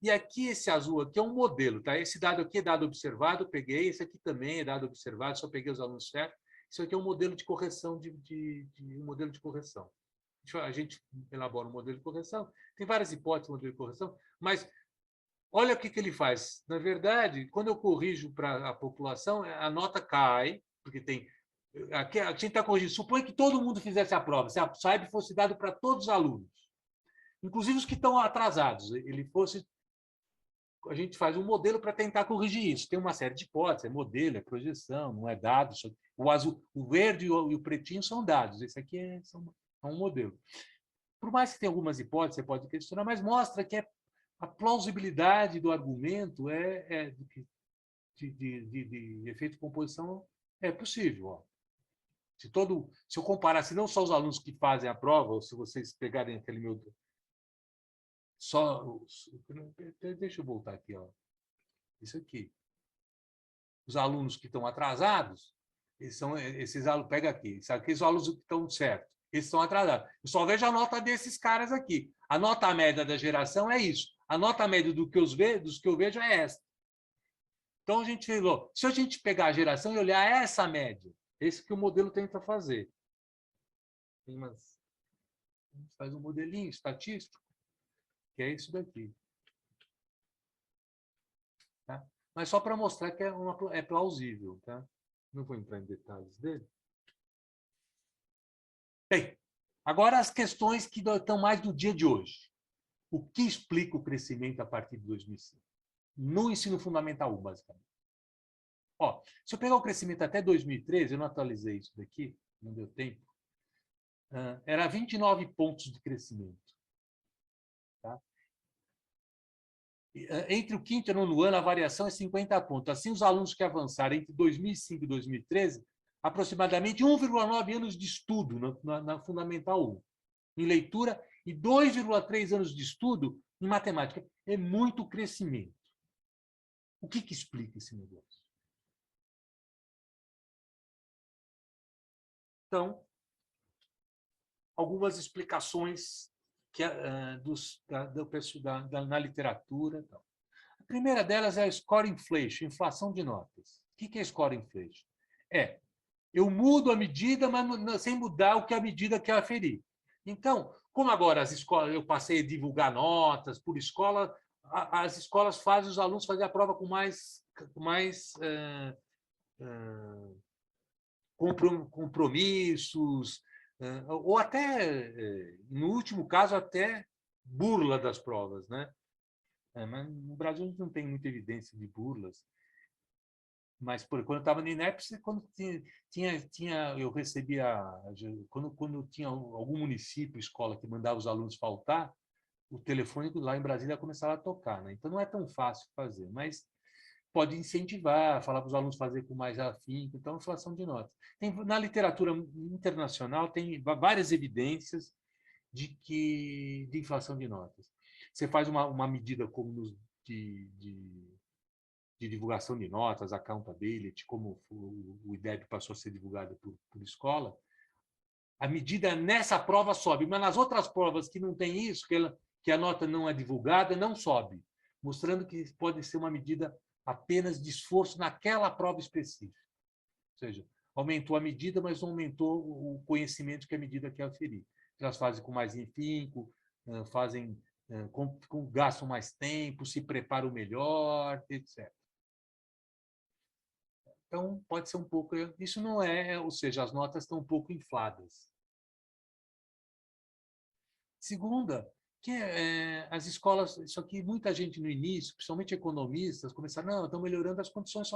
S3: E aqui, esse azul aqui é um modelo, tá? Esse dado aqui é dado observado, eu peguei, esse aqui também é dado observado, só peguei os alunos certos. Isso aqui é um modelo de correção, um modelo de correção. A gente elabora um modelo de correção, tem várias hipóteses do modelo de correção, mas olha o que ele faz. Na verdade, quando eu corrijo para a população, a nota cai, porque tem... Aqui a gente está corrigindo. Suponha que todo mundo fizesse a prova, se a SAIB fosse dado para todos os alunos, inclusive os que estão atrasados. A gente faz um modelo para tentar corrigir isso. Tem uma série de hipóteses, é modelo, é projeção, não é dado. O azul, o verde e o pretinho são dados. Esse aqui é um modelo. Por mais que tenha algumas hipóteses, você pode questionar, mas mostra que a plausibilidade do argumento de efeito de composição é possível. Ó. Se eu comparasse não só os alunos que fazem a prova, ou se vocês pegarem aquele meu... Deixa eu voltar aqui. Ó. Isso aqui. Os alunos que estão atrasados, esses alunos... Pega aqui. Aqueles alunos que estão certos. Esses estão atrasados. Eu só vejo a nota desses caras aqui. A nota média da geração é isso. A nota média dos que eu vejo é essa. Então, a gente falou, se a gente pegar a geração e olhar essa média, esse que o modelo tenta fazer. A gente faz um modelinho estatístico, que é isso daqui. Tá? Mas só para mostrar que é plausível. Tá? Não vou entrar em detalhes dele. Bem, agora as questões que estão mais do dia de hoje. O que explica o crescimento a partir de 2005? No ensino fundamental 1, basicamente. Ó, se eu pegar o crescimento até 2013, eu não atualizei isso daqui, não deu tempo, era 29 pontos de crescimento. Tá? Entre o quinto e o nono ano, a variação é 50 pontos. Assim, os alunos que avançaram entre 2005 e 2013, aproximadamente 1,9 anos de estudo na Fundamental 1, em leitura, e 2,3 anos de estudo em matemática. É muito crescimento. O que explica esse negócio? Então, algumas explicações na literatura. A primeira delas é a score inflation, inflação de notas. O que é score inflation? Eu mudo a medida, mas sem mudar o que a medida quer aferir. Então, como agora as escolas, eu passei a divulgar notas por escola, as escolas fazem os alunos fazer a prova com mais compromissos, ou até, no último caso, até burla das provas. Né? Mas no Brasil a gente não tem muita evidência de burlas. Mas quando eu estava no INEP, quando eu recebia, quando tinha algum município, escola que mandava os alunos faltar, o telefone lá em Brasília começava a tocar. Né? Então não é tão fácil fazer, mas pode incentivar, falar para os alunos fazer com mais afinco. Então, inflação de notas. Na literatura internacional tem várias evidências de inflação de notas. Você faz uma medida como de divulgação de notas, accountability, como o IDEB passou a ser divulgado por escola, a medida nessa prova sobe, mas nas outras provas que não tem isso, que a nota não é divulgada, não sobe, mostrando que pode ser uma medida apenas de esforço naquela prova específica. Ou seja, aumentou a medida, mas não aumentou o conhecimento que a medida quer aferir. Elas fazem com mais afinco, gastam mais tempo, se preparam melhor, etc. Então, pode ser um pouco... Isso não é... Ou seja, as notas estão um pouco infladas. Segunda, que as escolas... Isso aqui, muita gente no início, principalmente economistas, começaram, não, estão melhorando as condições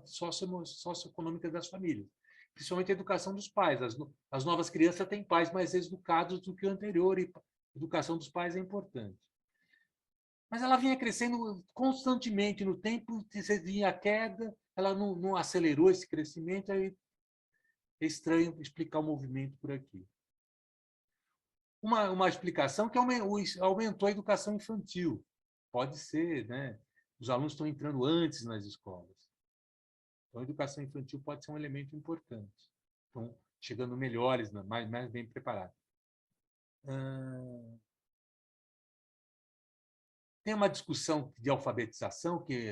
S3: socioeconômicas das famílias. Principalmente a educação dos pais. As novas crianças têm pais mais educados do que o anterior, e a educação dos pais é importante. Mas ela vinha crescendo constantemente no tempo, você vinha a queda, ela não acelerou esse crescimento, aí é estranho explicar o movimento por aqui. Uma explicação que aumentou a educação infantil. Pode ser, né? Os alunos estão entrando antes nas escolas. Então, a educação infantil pode ser um elemento importante. Então, chegando melhores, mais bem preparados. Tem uma discussão de alfabetização, que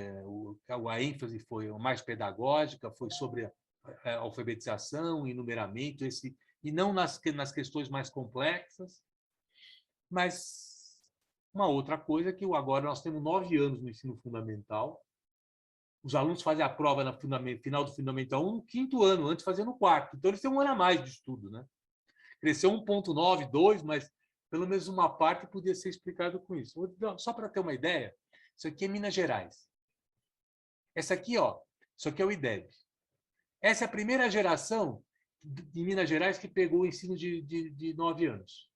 S3: a ênfase foi mais pedagógica, foi sobre a alfabetização e numeramento, e não nas questões mais complexas. Mas uma outra coisa é que agora nós temos 9 anos no ensino fundamental. Os alunos fazem a prova no final do Fundamental 1 no 5º ano, antes fazia no 4º. Então, eles têm um ano a mais de estudo, né? Cresceu 1,9, 2, mas pelo menos uma parte podia ser explicado com isso. Só para ter uma ideia, isso aqui é Minas Gerais. Essa aqui, ó, isso aqui é o IDEB. Essa é a primeira geração de Minas Gerais que pegou o ensino de 9 anos.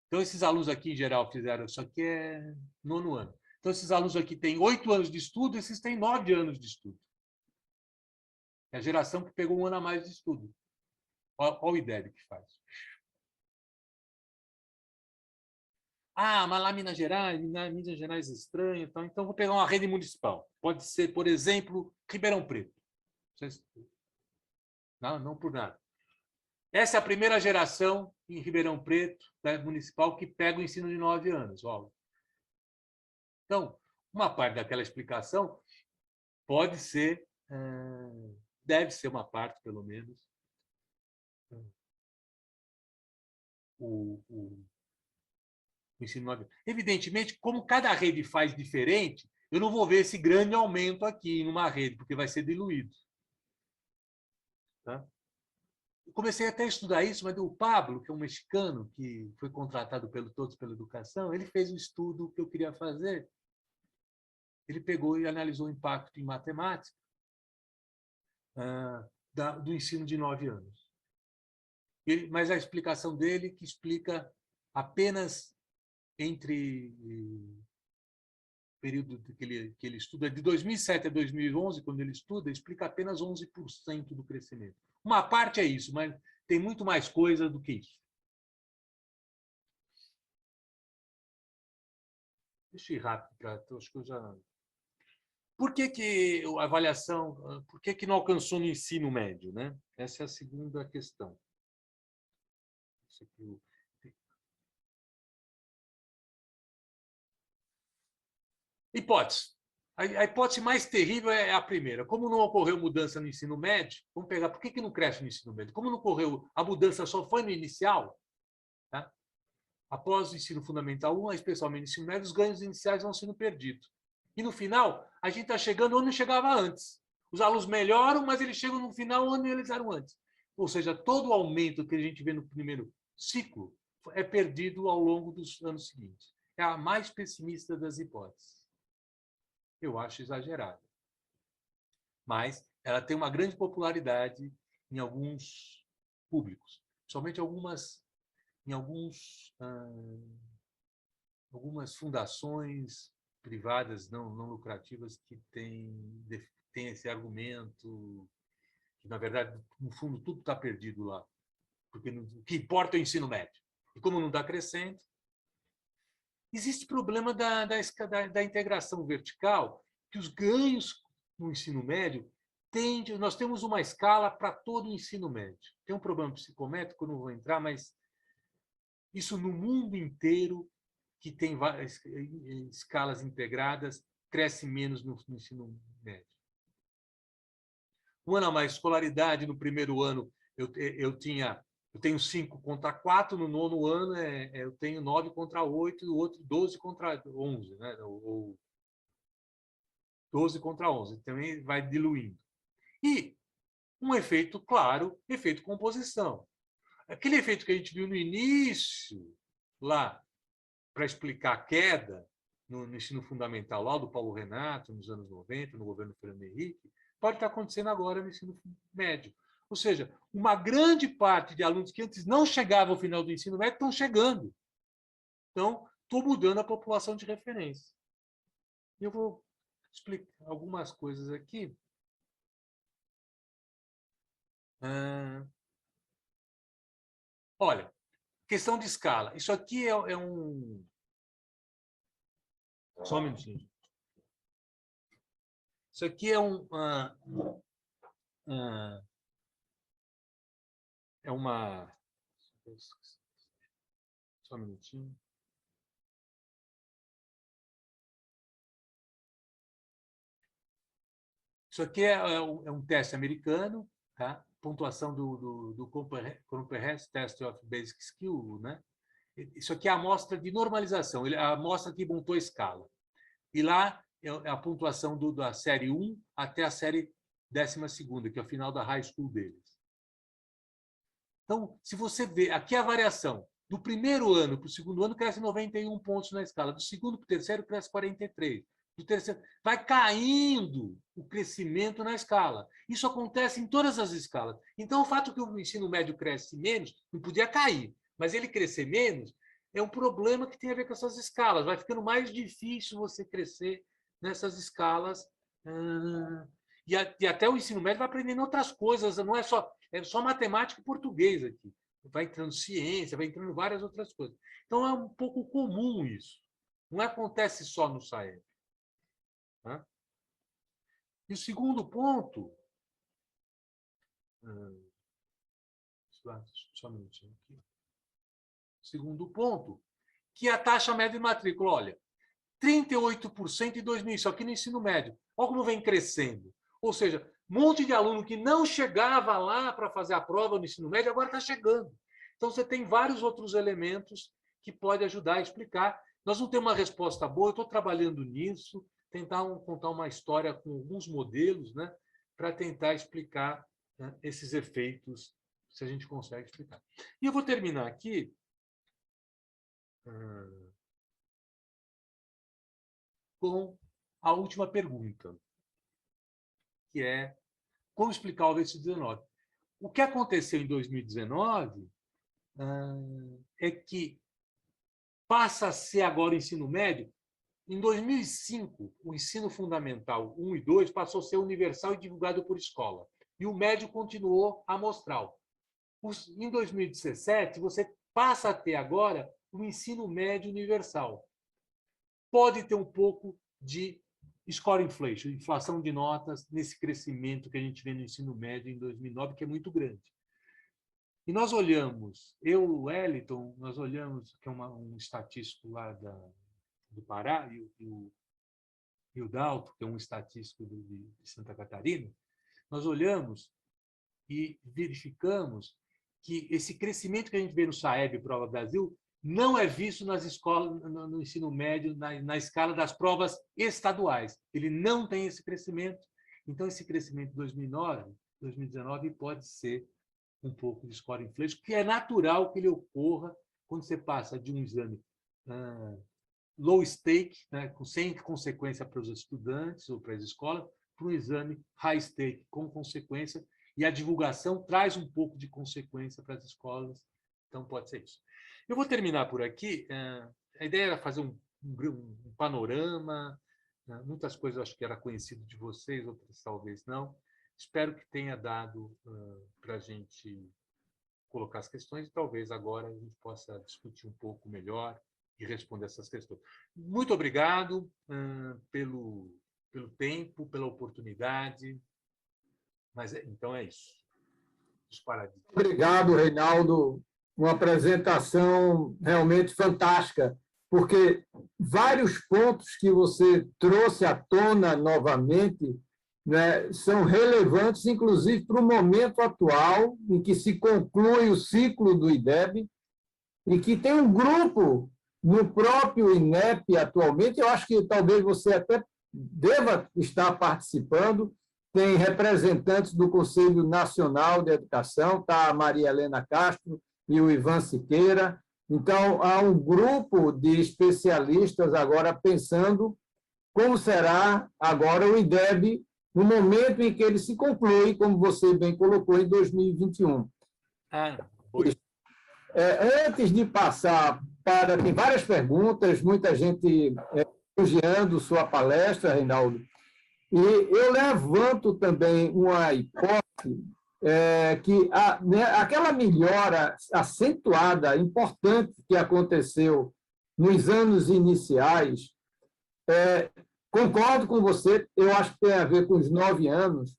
S3: Então, esses alunos aqui, em geral, fizeram isso aqui é 9º ano. Então, esses alunos aqui têm 8 anos de estudo, esses têm 9 anos de estudo. É a geração que pegou um ano a mais de estudo. Olha o IDEB que faz. Ah, mas lá Minas Gerais é estranho. Então, vou pegar uma rede municipal. Pode ser, por exemplo, Ribeirão Preto. Não por nada. Essa é a primeira geração em Ribeirão Preto, né, municipal, que pega o ensino de 9 anos. Ó. Então, uma parte daquela explicação pode ser, deve ser uma parte, pelo menos, o ensino 9 anos. Evidentemente, como cada rede faz diferente, eu não vou ver esse grande aumento aqui numa rede, porque vai ser diluído. Tá? Eu comecei até a estudar isso, mas o Pablo, que é um mexicano que foi contratado Todos pela Educação, ele fez um estudo que eu queria fazer. Ele pegou e analisou o impacto em matemática do ensino de 9 anos. Mas a explicação dele que explica apenas entre o período que ele estuda, de 2007 a 2011, quando ele estuda, explica apenas 11% do crescimento. Uma parte é isso, mas tem muito mais coisa do que isso. Deixa eu ir rápido, acho que eu já... Por que a avaliação, por que não alcançou no ensino médio, né? Essa é a segunda questão. Isso aqui, hipótese. A hipótese mais terrível é a primeira. Como não ocorreu mudança no ensino médio, vamos pegar, por que não cresce no ensino médio? Como não ocorreu, a mudança só foi no inicial, tá? Após o ensino fundamental 1, especialmente no ensino médio, os ganhos iniciais vão sendo perdidos. E no final, a gente está chegando onde não chegava antes. Os alunos melhoram, mas eles chegam no final onde eles eram antes. Ou seja, todo o aumento que a gente vê no primeiro ciclo é perdido ao longo dos anos seguintes. É a mais pessimista das hipóteses. Eu acho exagerado. Mas ela tem uma grande popularidade em alguns públicos, somente em algumas fundações privadas não lucrativas que têm esse argumento que, na verdade, no fundo, tudo está perdido lá, porque o que importa é o ensino médio. E como não está crescendo, existe problema da integração vertical, que os ganhos no ensino médio nós temos uma escala para todo o ensino médio. Tem um problema psicométrico, eu não vou entrar, mas isso no mundo inteiro, que tem várias escalas integradas, cresce menos no ensino médio. Um ano a mais, escolaridade no primeiro ano, eu tenho 5 contra 4, no 9º ano eu tenho 9 contra 8, e o outro 12 contra 11, né? Ou 12 contra 11, também vai diluindo. E um efeito, claro, efeito composição. Aquele efeito que a gente viu no início, lá, para explicar a queda no ensino fundamental, lá do Paulo Renato, nos anos 90, no governo Fernando Henrique, pode estar acontecendo agora no ensino médio. Ou seja, uma grande parte de alunos que antes não chegavam ao final do ensino médio estão chegando. Então, estou mudando a população de referência. Eu vou explicar algumas coisas aqui. Olha, questão de escala. Isso aqui é um... Só um minutinho. Isso aqui é é uma... Só um minutinho. Isso aqui é um teste americano, tá? Pontuação do Comprehensive Test of Basic Skill, né? Isso aqui é a amostra de normalização, a amostra que montou a escala. E lá é a pontuação da série 1 até a série 12ª, que é o final da high school deles. Então, se você vê, aqui é a variação. Do primeiro ano para o segundo ano, cresce 91 pontos na escala. Do segundo para o terceiro, cresce 43. Do terceiro, vai caindo o crescimento na escala. Isso acontece em todas as escalas. Então, o fato que o ensino médio cresce menos, não podia cair, mas ele crescer menos, é um problema que tem a ver com essas escalas. Vai ficando mais difícil você crescer nessas escalas. E até o ensino médio vai aprendendo outras coisas, não é só matemática e português aqui. Vai entrando ciência, vai entrando várias outras coisas. Então, é um pouco comum isso. Não acontece só no SAEB. Tá? E o segundo ponto... Só um minutinho aqui. Segundo ponto, que é a taxa média de matrícula. Olha, 38% em 2000, isso aqui no ensino médio. Olha como vem crescendo. Ou seja, um monte de aluno que não chegava lá para fazer a prova no ensino médio, agora está chegando. Então, você tem vários outros elementos que podem ajudar a explicar. Nós não temos uma resposta boa, eu estou trabalhando nisso, tentar contar uma história com alguns modelos, né, para tentar explicar, né, esses efeitos, se a gente consegue explicar. E eu vou terminar aqui com a última pergunta, que é como explicar o VC19. O que aconteceu em 2019 é que passa a ser agora o ensino médio. Em 2005, o ensino fundamental 1 e 2 passou a ser universal e divulgado por escola. E o médio continuou amostral. Em 2017, você passa a ter agora o ensino médio universal. Pode ter um pouco de score inflation, inflação de notas, nesse crescimento que a gente vê no ensino médio em 2009, que é muito grande. E nós olhamos, eu, o Wellington, nós olhamos, que é um estatístico lá do Pará, e o Dalton, que é um estatístico de Santa Catarina, nós olhamos e verificamos que esse crescimento que a gente vê no SAEB Prova Brasil não é visto nas escolas, no ensino médio, na escala das provas estaduais. Ele não tem esse crescimento. Então, esse crescimento de 2019 pode ser um pouco de score inflation, que é natural que ele ocorra quando você passa de um exame low stake, né, sem consequência para os estudantes ou para as escolas, para um exame high stake, com consequência, e a divulgação traz um pouco de consequência para as escolas. Então, pode ser isso. Eu vou terminar por aqui. A ideia era fazer um panorama. Muitas coisas eu acho que era conhecido de vocês, outras talvez não. Espero que tenha dado para a gente colocar as questões e talvez agora a gente possa discutir um pouco melhor e responder essas questões. Muito obrigado pelo tempo, pela oportunidade. Mas então é isso.
S2: Obrigado, Reinaldo. Uma apresentação realmente fantástica, porque vários pontos que você trouxe à tona novamente, né, são relevantes, inclusive, para o momento atual, em que se conclui o ciclo do IDEB, e que tem um grupo no próprio INEP atualmente, eu acho que talvez você até deva estar participando, tem representantes do Conselho Nacional de Educação, está a Maria Helena Castro e o Ivan Siqueira. Então, há um grupo de especialistas agora pensando como será agora o IDEB no momento em que ele se conclui, como você bem colocou, em 2021. Antes de passar para... Tem várias perguntas, muita gente elogiando sua palestra, Reinaldo. E eu levanto também uma hipótese que aquela melhora acentuada, importante, que aconteceu nos anos iniciais, concordo com você, eu acho que tem a ver com os 9 anos,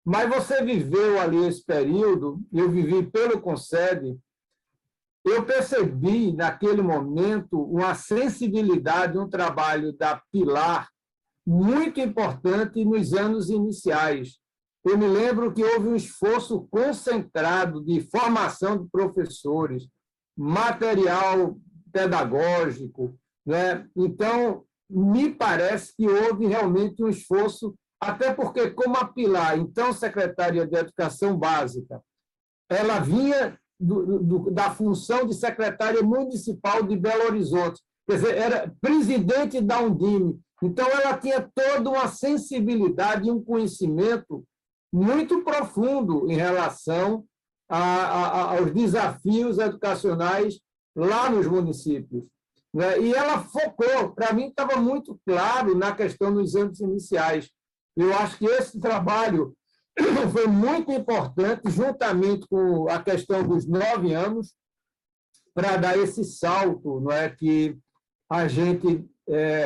S2: Mas você viveu ali esse período, eu vivi pelo Concede, eu percebi, naquele momento, uma sensibilidade, um trabalho da Pilar muito importante nos anos iniciais. Eu me lembro que houve um esforço concentrado de formação de professores, material pedagógico, né? Então, me parece que houve realmente um esforço, até porque, como a Pilar, então secretária de Educação Básica, ela vinha da função de secretária municipal de Belo Horizonte, quer dizer, era presidente da Undime. Então, ela tinha toda uma sensibilidade e um conhecimento muito profundo em relação aos desafios educacionais lá nos municípios. E ela focou, para mim estava muito claro na questão dos anos iniciais. Eu acho que esse trabalho foi muito importante, juntamente com a questão dos 9 anos, para dar esse salto, não é, que a gente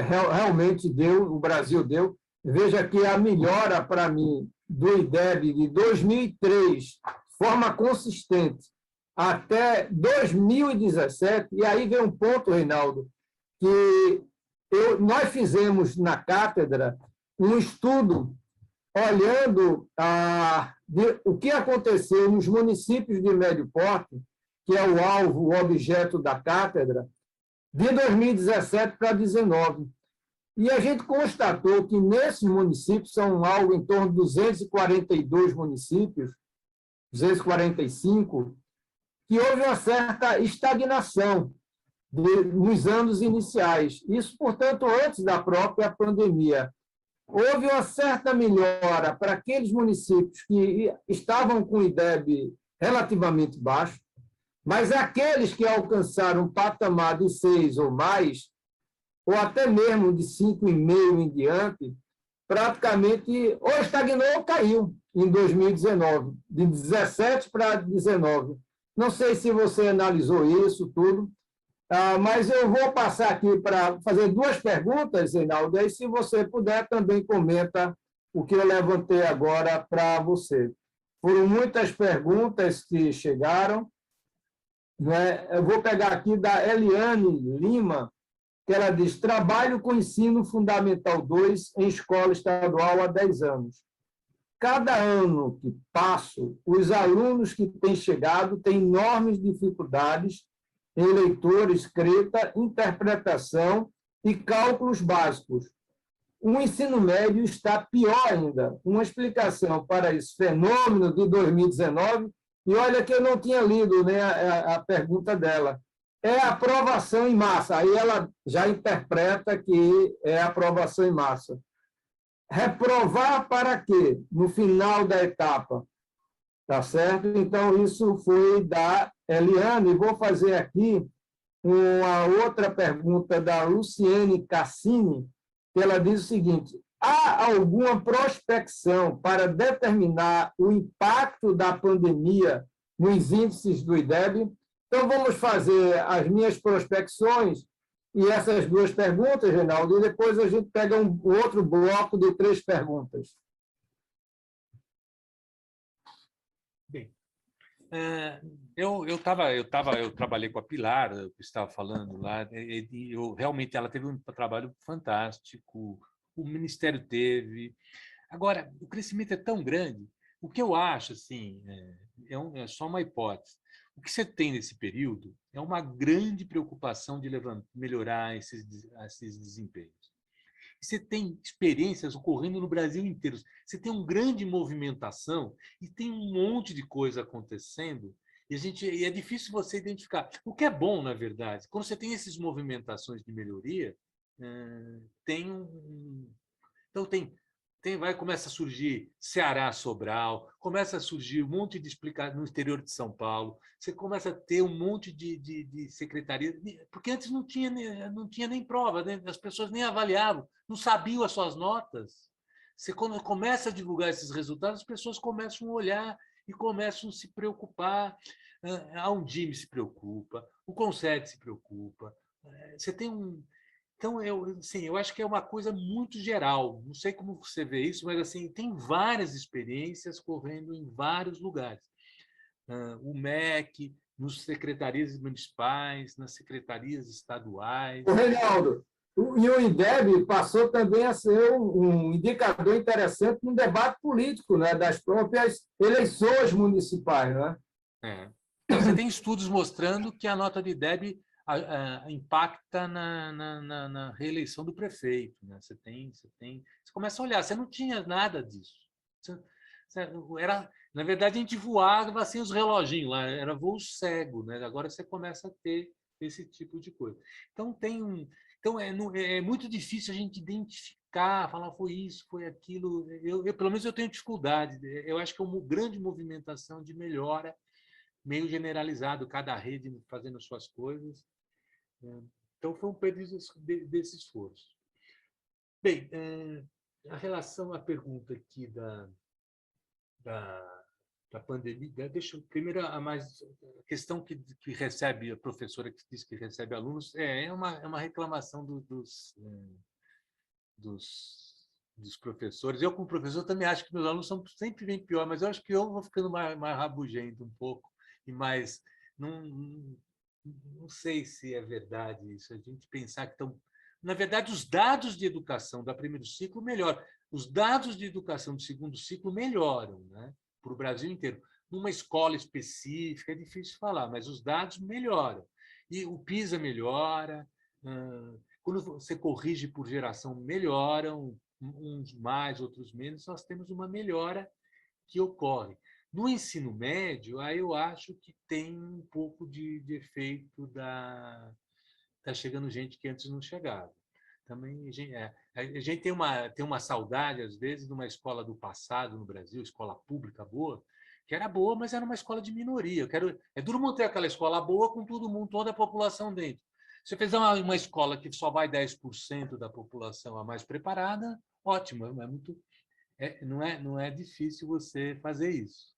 S2: realmente deu, o Brasil deu. Veja que a melhora, para mim, do IDEB de 2003, de forma consistente, até 2017, e aí vem um ponto, Reinaldo, que nós fizemos na cátedra um estudo olhando o que aconteceu nos municípios de médio porte, que é o alvo, o objeto da cátedra, de 2017 para 2019. E a gente constatou que nesses municípios, são algo em torno de 242 municípios, 245, que houve uma certa estagnação nos anos iniciais. Isso, portanto, antes da própria pandemia. Houve uma certa melhora para aqueles municípios que estavam com o IDEB relativamente baixo, mas aqueles que alcançaram um patamar de 6 ou mais, ou até mesmo de 5,5 em diante, praticamente ou estagnou ou caiu em 2019, de 17 para 19. Não sei se você analisou isso tudo, mas eu vou passar aqui para fazer 2 perguntas, Reinaldo, e aí, se você puder, também comenta o que eu levantei agora para você. Foram muitas perguntas que chegaram, né? Eu vou pegar aqui da Eliane Lima, que ela diz: trabalho com ensino fundamental 2 em escola estadual há 10 anos. Cada ano que passo, os alunos que têm chegado têm enormes dificuldades em leitura, escrita, interpretação e cálculos básicos. O ensino médio está pior ainda. Uma explicação para esse fenômeno de 2019, e olha que eu não tinha lido, né, a pergunta dela, é a aprovação em massa. Aí ela já interpreta que é aprovação em massa. Reprovar para quê? No final da etapa. Tá certo? Então, isso foi da Eliane. Vou fazer aqui uma outra pergunta da Luciene Cassini, que ela diz o seguinte: há alguma prospecção para determinar o impacto da pandemia nos índices do IDEB? Então, vamos fazer as minhas prospecções e essas 2 perguntas, Reinaldo, e depois a gente pega um outro bloco de 3 perguntas.
S3: Bem, eu trabalhei com a Pilar, eu estava falando lá, e realmente ela teve um trabalho fantástico, o Ministério teve. Agora, o crescimento é tão grande, o que eu acho, assim, é só uma hipótese. O que você tem nesse período é uma grande preocupação de melhorar esses desempenhos. Você tem experiências ocorrendo no Brasil inteiro. Você tem uma grande movimentação e tem um monte de coisa acontecendo e é difícil você identificar. O que é bom, na verdade, quando você tem essas movimentações de melhoria, então começa a surgir Ceará, Sobral, começa a surgir um monte de explicações no interior de São Paulo, você começa a ter um monte de secretarias, porque antes não tinha nem prova, né? As pessoas nem avaliavam, não sabiam as suas notas. Você, quando começa a divulgar esses resultados, as pessoas começam a olhar e começam a se preocupar. A Undime se preocupa, o Concede se preocupa. Você tem Então, eu acho que é uma coisa muito geral. Não sei como você vê isso, mas assim, tem várias experiências correndo em vários lugares. O MEC, nos secretarias municipais, nas secretarias estaduais.
S2: O Reinaldo, e o INDEB passou também a ser um indicador interessante no debate político, né, das próprias eleições municipais. Né?
S3: Então, você tem estudos mostrando que a nota de IDEB impacta na reeleição do prefeito. Né? Você começa a olhar, você não tinha nada disso. Na verdade, a gente voava sem os reloginhos lá, era voo cego. Né? Agora você começa a ter esse tipo de coisa. Então, é muito difícil a gente identificar, falar foi isso, foi aquilo. Pelo menos eu tenho dificuldade. Eu acho que é uma grande movimentação de melhora, meio generalizado, cada rede fazendo suas coisas. Então, foi um período desse esforço. Bem, a relação à pergunta aqui da pandemia, primeiro, a questão que recebe a professora que diz que recebe alunos é uma reclamação dos professores. Eu, como professor, também acho que meus alunos sempre bem pior, mas eu acho que eu vou ficando mais rabugento um pouco e mais... Não sei se é verdade isso, a gente pensar que estão... Na verdade, os dados de educação do primeiro ciclo melhoram. Os dados de educação do segundo ciclo melhoram, né? Para o Brasil inteiro. Numa escola específica, é difícil falar, mas os dados melhoram. E o PISA melhora, quando você corrige por geração, melhoram, uns mais, outros menos, nós temos uma melhora que ocorre. No ensino médio, aí eu acho que tem um pouco de efeito está chegando gente que antes não chegava. Também a gente tem uma saudade, às vezes, de uma escola do passado no Brasil, escola pública boa, que era boa, mas era uma escola de minoria. É duro manter aquela escola boa com todo mundo, toda a população dentro. Se você fizer uma escola que só vai 10% da população a mais preparada, ótimo, não é difícil você fazer isso.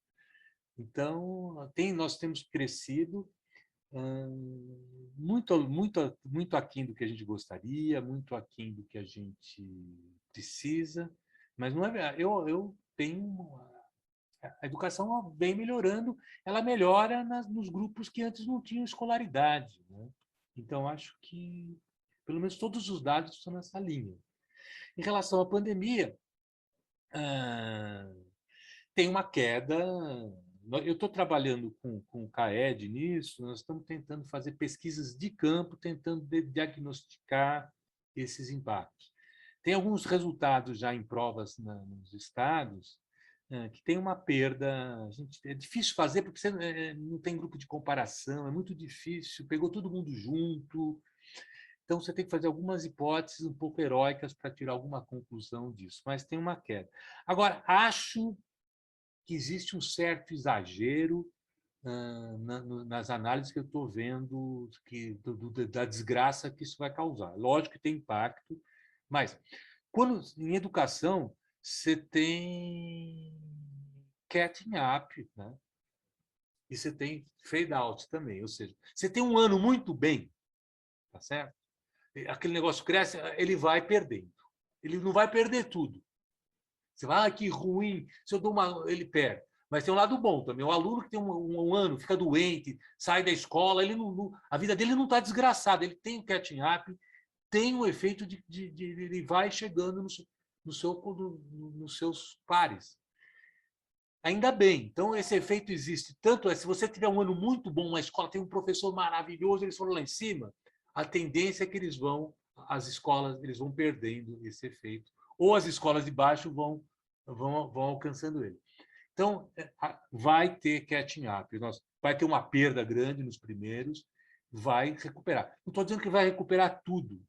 S3: Então, nós temos crescido muito aquém do que a gente gostaria, muito aquém do que a gente precisa, mas não é. Eu tenho a educação vem melhorando, ela melhora nos grupos que antes não tinham escolaridade, né? Então acho que pelo menos todos os dados estão nessa linha. Em relação à pandemia, tem uma queda. Eu estou trabalhando com o CAED nisso, nós estamos tentando fazer pesquisas de campo, tentando diagnosticar esses impactos. Tem alguns resultados já em provas nos estados que tem uma perda. É difícil fazer porque você não tem grupo de comparação, é muito difícil, pegou todo mundo junto. Então, você tem que fazer algumas hipóteses um pouco heróicas para tirar alguma conclusão disso, mas tem uma queda. Agora, acho que existe um certo exagero nas análises que eu estou vendo da desgraça que isso vai causar. Lógico que tem impacto, mas em educação você tem catching up, né? E você tem fade out também, ou seja, você tem um ano muito bem, tá certo? Aquele negócio cresce, ele vai perdendo. Ele não vai perder tudo. Você vai, que ruim, se eu dou ele perde. Mas tem um lado bom também. O aluno que tem um ano, fica doente, sai da escola, a vida dele não está desgraçada. Ele tem um catching up, tem um efeito de ele vai chegando nos seus pares. Ainda bem. Então, esse efeito existe. Tanto se você tiver um ano muito bom, uma escola tem um professor maravilhoso, eles foram lá em cima, a tendência é que as escolas eles vão perdendo esse efeito. Ou as escolas de baixo vão alcançando ele. Então, vai ter catching up. Vai ter uma perda grande nos primeiros, vai recuperar. Não estou dizendo que vai recuperar tudo,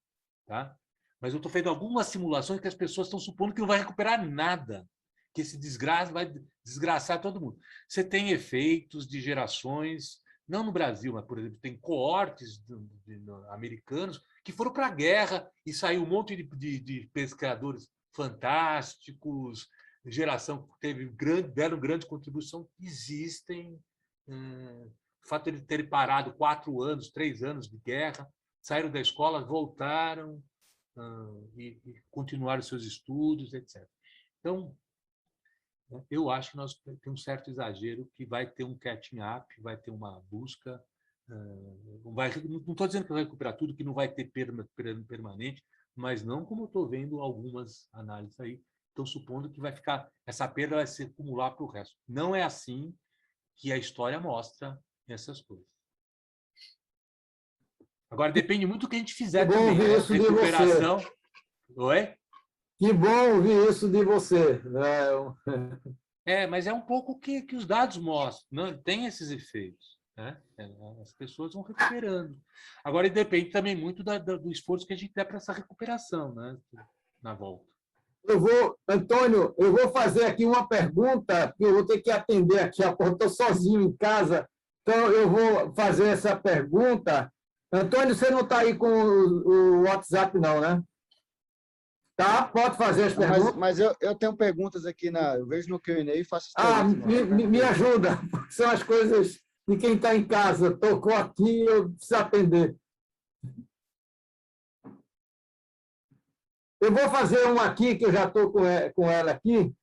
S3: tá? Mas eu estou fazendo algumas simulações que as pessoas estão supondo que não vai recuperar nada, que esse desgraça vai desgraçar todo mundo. Você tem efeitos de gerações, não no Brasil, mas, por exemplo, tem coortes americanos que foram para a guerra e saiu um monte de pescadores fantásticos, geração que deram grande contribuição, existem. O fato de terem parado 4 anos, 3 anos de guerra, saíram da escola, voltaram, e continuar os seus estudos, etc. Então, eu acho que nós temos um certo exagero, que vai ter um catching up, vai ter uma busca. Não estou dizendo que vai recuperar tudo, que não vai ter perda permanente, mas não como eu estou vendo algumas análises aí. Estou supondo que vai ficar, essa perda vai se acumular para o resto. Não é assim que a história mostra essas coisas. Agora, depende muito do que a gente fizer
S2: também.
S3: Bom
S2: ouvir isso
S3: recuperação.
S2: De você.
S3: Oi?
S2: Que bom ouvir isso de você.
S3: Mas é um pouco o que os dados mostram. Não, tem esses efeitos. Né? As pessoas vão recuperando. Agora, depende também muito do esforço que a gente der para essa recuperação, né? Na volta.
S2: Antônio, eu vou fazer aqui uma pergunta, que eu vou ter que atender aqui, estou sozinho em casa, então eu vou fazer essa pergunta. Antônio, você não está aí com o WhatsApp, não, né? Tá, pode fazer as perguntas.
S1: Mas eu tenho perguntas aqui, eu vejo no Q&A e faço as
S2: perguntas. Me ajuda, são as coisas de quem está em casa. Tocou aqui, eu preciso atender. Eu vou fazer uma aqui, que eu já estou com ela aqui.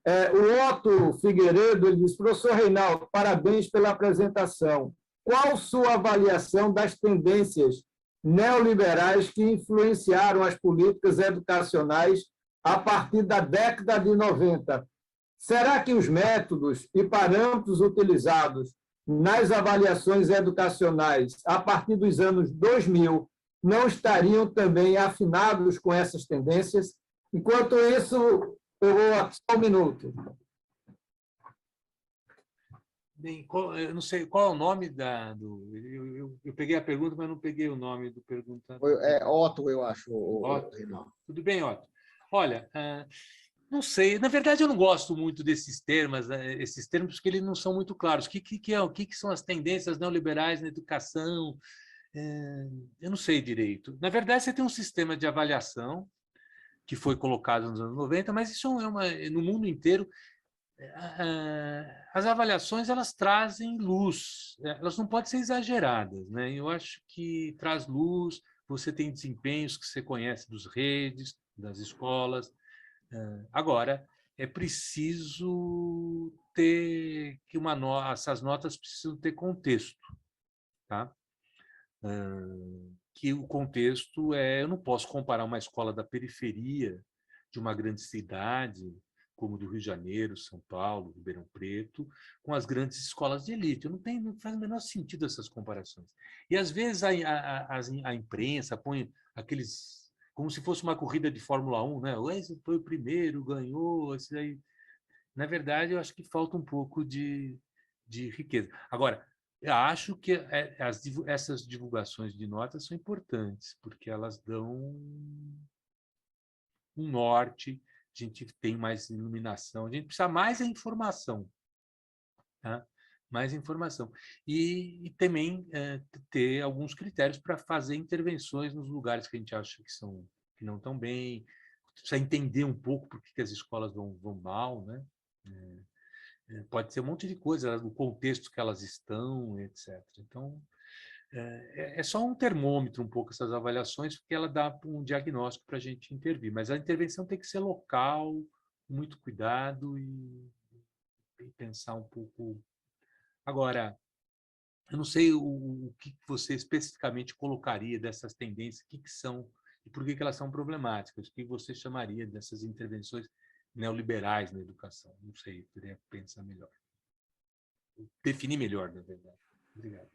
S2: O Otto Figueiredo, ele diz: professor Reinaldo, parabéns pela apresentação. Qual sua avaliação das tendências neoliberais que influenciaram as políticas educacionais a partir da década de 90? Será que os métodos e parâmetros utilizados nas avaliações educacionais a partir dos anos 2000 não estariam também afinados com essas tendências? Enquanto isso, eu vou só um minuto.
S3: Bem, eu não sei qual é o nome eu peguei a pergunta, mas não peguei o nome do perguntador.
S1: Otto, eu acho.
S3: Otto. Tudo bem, Otto. Olha, não sei. Na verdade, eu não gosto muito desses termos, porque eles não são muito claros. O que são as tendências neoliberais na educação? Eu não sei direito. Na verdade, você tem um sistema de avaliação que foi colocado nos anos 90, mas isso no mundo inteiro. As avaliações, elas trazem luz, elas não podem ser exageradas, né? Eu acho que traz luz, você tem desempenhos que você conhece dos redes, das escolas. Agora, é preciso ter que essas notas precisam ter contexto, tá? Que o contexto eu não posso comparar uma escola da periferia de uma grande cidade, como do Rio de Janeiro, São Paulo, Ribeirão Preto, com as grandes escolas de elite. Não faz o menor sentido essas comparações. E, às vezes, a imprensa põe aqueles... como se fosse uma corrida de Fórmula 1, né? Esse foi o primeiro, ganhou, esse aí... Na verdade, eu acho que falta um pouco de riqueza. Agora, eu acho que essas divulgações de notas são importantes, porque elas dão um norte, a gente tem mais iluminação, a gente precisa mais informação, tá? Mais informação. E também ter alguns critérios para fazer intervenções nos lugares que a gente acha que não estão bem, precisa entender um pouco por que as escolas vão mal, né? Pode ser um monte de coisa, o contexto que elas estão, etc. Então, é só um termômetro um pouco essas avaliações, porque ela dá um diagnóstico para a gente intervir. Mas a intervenção tem que ser local, com muito cuidado e pensar um pouco. Agora, eu não sei o que você especificamente colocaria dessas tendências, o que são e por que elas são problemáticas, o que você chamaria dessas intervenções neoliberais na educação. Não sei, eu poderia pensar melhor. Definir melhor, na verdade. Obrigado.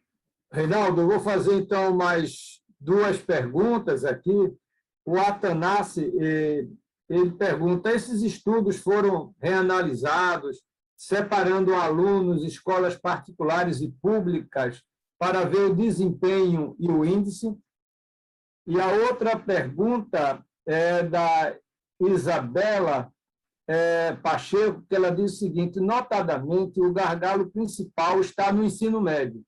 S2: Reinaldo, eu vou fazer, então, mais duas perguntas aqui. O Atanassi, ele pergunta: esses estudos foram reanalisados, separando alunos, escolas particulares e públicas, para ver o desempenho e o índice? E a outra pergunta é da Isabela Pacheco, que ela diz o seguinte: notadamente, o gargalo principal está no ensino médio.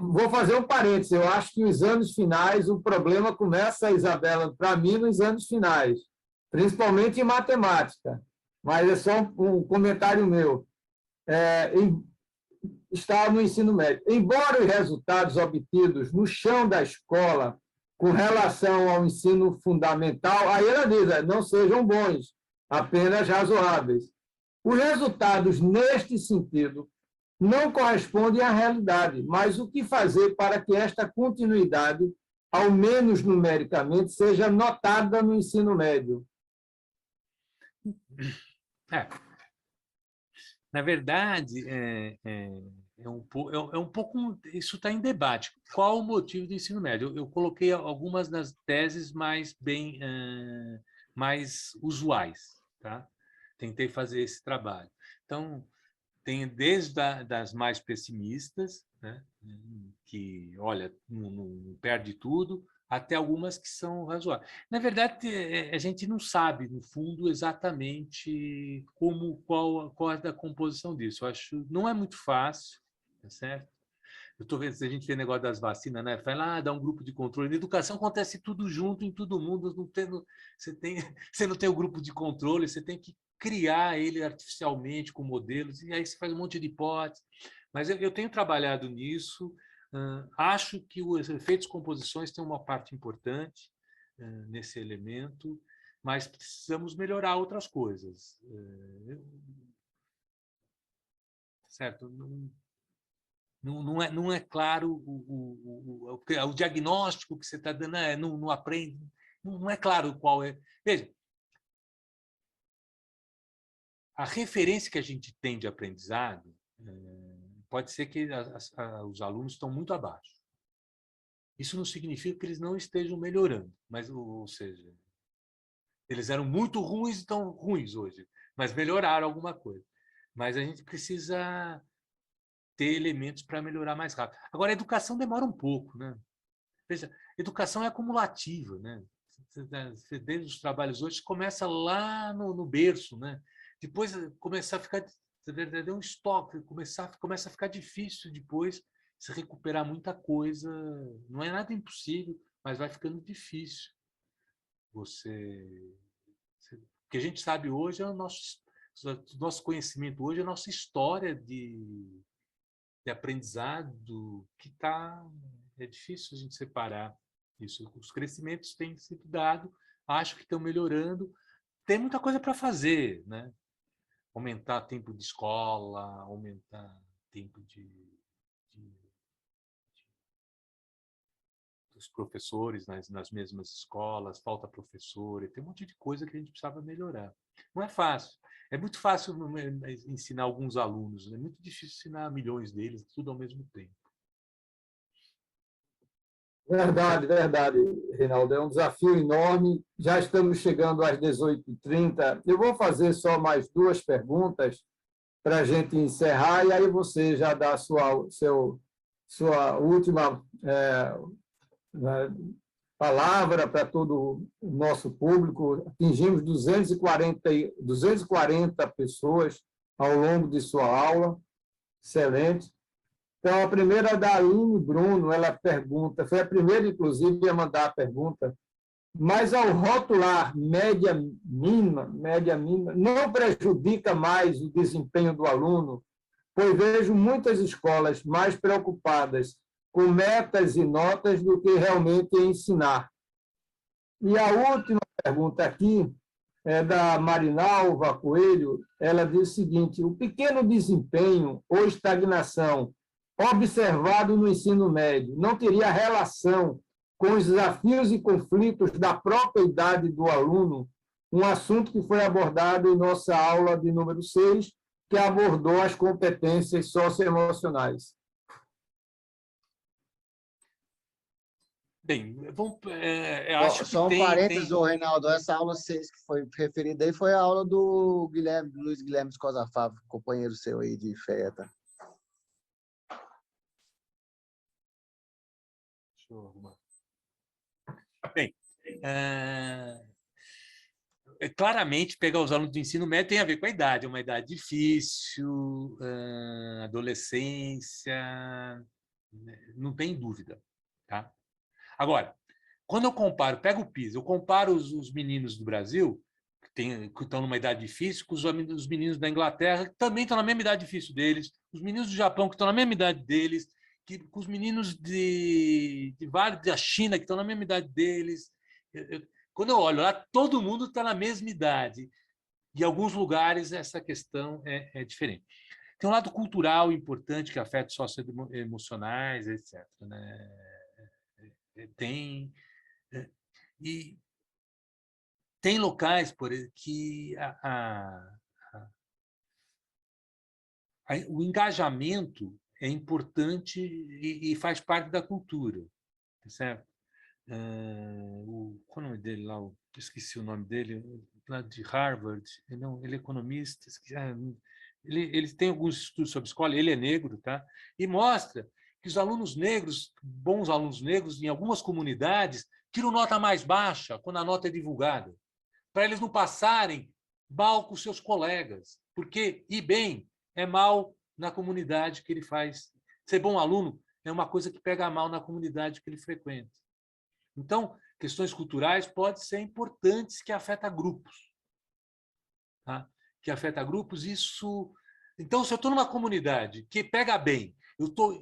S2: Vou fazer um parênteses, eu acho que os anos finais, o problema começa, Isabela, para mim, nos anos finais, principalmente em matemática, mas é só um comentário meu. está no ensino médio. Embora os resultados obtidos no chão da escola com relação ao ensino fundamental, aí ela diz, não sejam bons, apenas razoáveis. Os resultados, neste sentido, não correspondem à realidade, mas o que fazer para que esta continuidade, ao menos numericamente, seja notada no ensino médio?
S3: Na verdade, um pouco isso está em debate. Qual o motivo do ensino médio? Eu coloquei algumas das teses mais usuais, tá? Tentei fazer esse trabalho. Então, tem desde das mais pessimistas, né, que, olha, não perde tudo, até algumas que são razoáveis. Na verdade, a gente não sabe, no fundo, exatamente qual é a composição disso. Eu acho não é muito fácil, tá certo? Eu estou vendo, se a gente vê o negócio das vacinas, né? Fala, dá um grupo de controle. Na educação acontece tudo junto, em todo mundo. Você não tem o grupo de controle, você tem que criar ele artificialmente com modelos, e aí você faz um monte de hipóteses. Mas eu tenho trabalhado nisso, acho que os efeitos composições têm uma parte importante nesse elemento, mas precisamos melhorar outras coisas. Certo? Não é claro o diagnóstico que você está dando, não aprende, não é claro qual é. Veja, a referência que a gente tem de aprendizado pode ser que os alunos estão muito abaixo. Isso não significa que eles não estejam melhorando, mas, ou seja, eles eram muito ruins e estão ruins hoje, mas melhoraram alguma coisa. Mas a gente precisa ter elementos para melhorar mais rápido. Agora, a educação demora um pouco, né? Veja, educação é acumulativa, né? Desde os trabalhos hoje, começa lá no berço, né? Depois começar a ficar, é um estoque, começa a ficar difícil depois se recuperar muita coisa. Não é nada impossível, mas vai ficando difícil. O que a gente sabe hoje é o nosso conhecimento hoje, é a nossa história de aprendizado que é difícil a gente separar isso. Os crescimentos têm sido dados, acho que estão melhorando. Tem muita coisa para fazer, né? Aumentar tempo de escola, aumentar tempo dos professores nas mesmas escolas, falta professor, tem um monte de coisa que a gente precisava melhorar. Não é fácil. É muito fácil ensinar alguns alunos, é muito difícil ensinar milhões deles, tudo ao mesmo tempo.
S2: Verdade, verdade, Reinaldo. É um desafio enorme. Já estamos chegando às 18h30. Eu vou fazer só mais 2 perguntas para a gente encerrar, e aí você já dá a sua última palavra para todo o nosso público. Atingimos 240 pessoas ao longo de sua aula. Excelente. Então, a primeira é da Aline Bruno, ela pergunta, foi a primeira, inclusive, a mandar a pergunta, mas ao rotular média mínima, não prejudica mais o desempenho do aluno, pois vejo muitas escolas mais preocupadas com metas e notas do que realmente ensinar. E a última pergunta aqui é da Marinalva Coelho, ela diz o seguinte: o pequeno desempenho ou estagnação observado no ensino médio não teria relação com os desafios e conflitos da própria idade do aluno, um assunto que foi abordado em nossa aula de número 6, que abordou as competências socioemocionais.
S3: Bem, eu acho que
S1: só um parênteses, Reinaldo, essa aula 6 que foi referida aí foi a aula do Luiz Guilherme Escosa Favo, companheiro seu aí de FETA.
S3: Deixa eu arrumar. Bem, claramente pegar os alunos do ensino médio tem a ver com a idade, é uma idade difícil, adolescência, não tem dúvida, tá? Agora, quando eu comparo, pego o PISA, eu comparo os meninos do Brasil, que estão numa idade difícil, com os meninos da Inglaterra, que também estão na mesma idade difícil deles, os meninos do Japão, que estão na mesma idade deles, com os meninos da China, que estão na mesma idade deles. Quando eu olho lá, todo mundo está na mesma idade. Em alguns lugares, essa questão é diferente. Tem um lado cultural importante que afeta socioemocionais, etc. Né? Tem locais que o engajamento é importante e faz parte da cultura, certo? Qual é o nome dele lá? Esqueci o nome dele, lá de Harvard. Não, ele é economista. Ele tem alguns estudos sobre escola, ele é negro, tá? E mostra que os alunos negros, bons alunos negros, em algumas comunidades, tiram nota mais baixa quando a nota é divulgada, para eles não passarem mal com seus colegas, porque ir bem é mal na comunidade que ele faz. Ser bom aluno é uma coisa que pega mal na comunidade que ele frequenta. Então, questões culturais podem ser importantes que afetam grupos. Tá? Que afeta grupos, isso... Então, se eu estou numa comunidade que pega bem, eu estou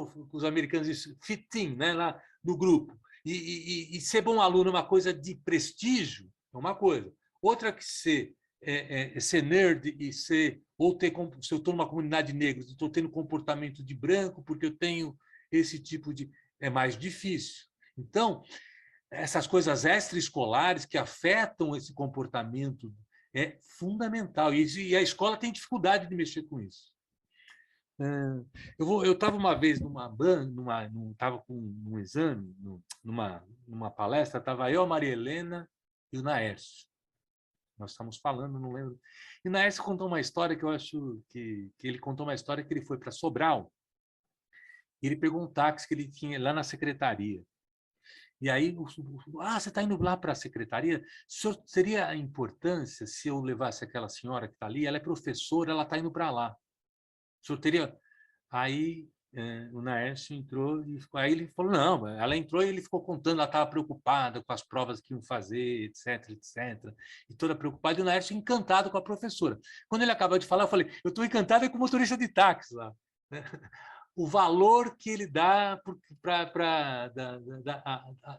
S3: com os americanos, isso, fit in, né, lá no grupo, e ser bom aluno é uma coisa de prestígio, é uma coisa. Outra que ser nerd e ser... Ou ter, se eu estou numa comunidade negra, estou tendo comportamento de branco, porque eu tenho esse tipo de... É mais difícil. Então, essas coisas extraescolares que afetam esse comportamento é fundamental. E a escola tem dificuldade de mexer com isso. Eu estava uma vez estava com um exame, numa palestra, estava eu, a Maria Helena e o Naércio. Nós estamos falando, não lembro. E o Naércio contou uma história que eu acho que ele contou uma história que ele foi para Sobral e ele pegou um táxi que ele tinha lá na secretaria. E aí, você está indo lá para a secretaria? Seria a importância se eu levasse aquela senhora que está ali? Ela é professora, ela está indo para lá. O senhor teria... Aí o Naércio entrou e aí ele falou, não, ela entrou e ele ficou contando, ela estava preocupada com as provas que iam fazer, etc, etc. E toda preocupada, e o Naércio encantado com a professora. Quando ele acabou de falar, eu falei, eu estou encantado com o motorista de táxi lá. O valor que ele dá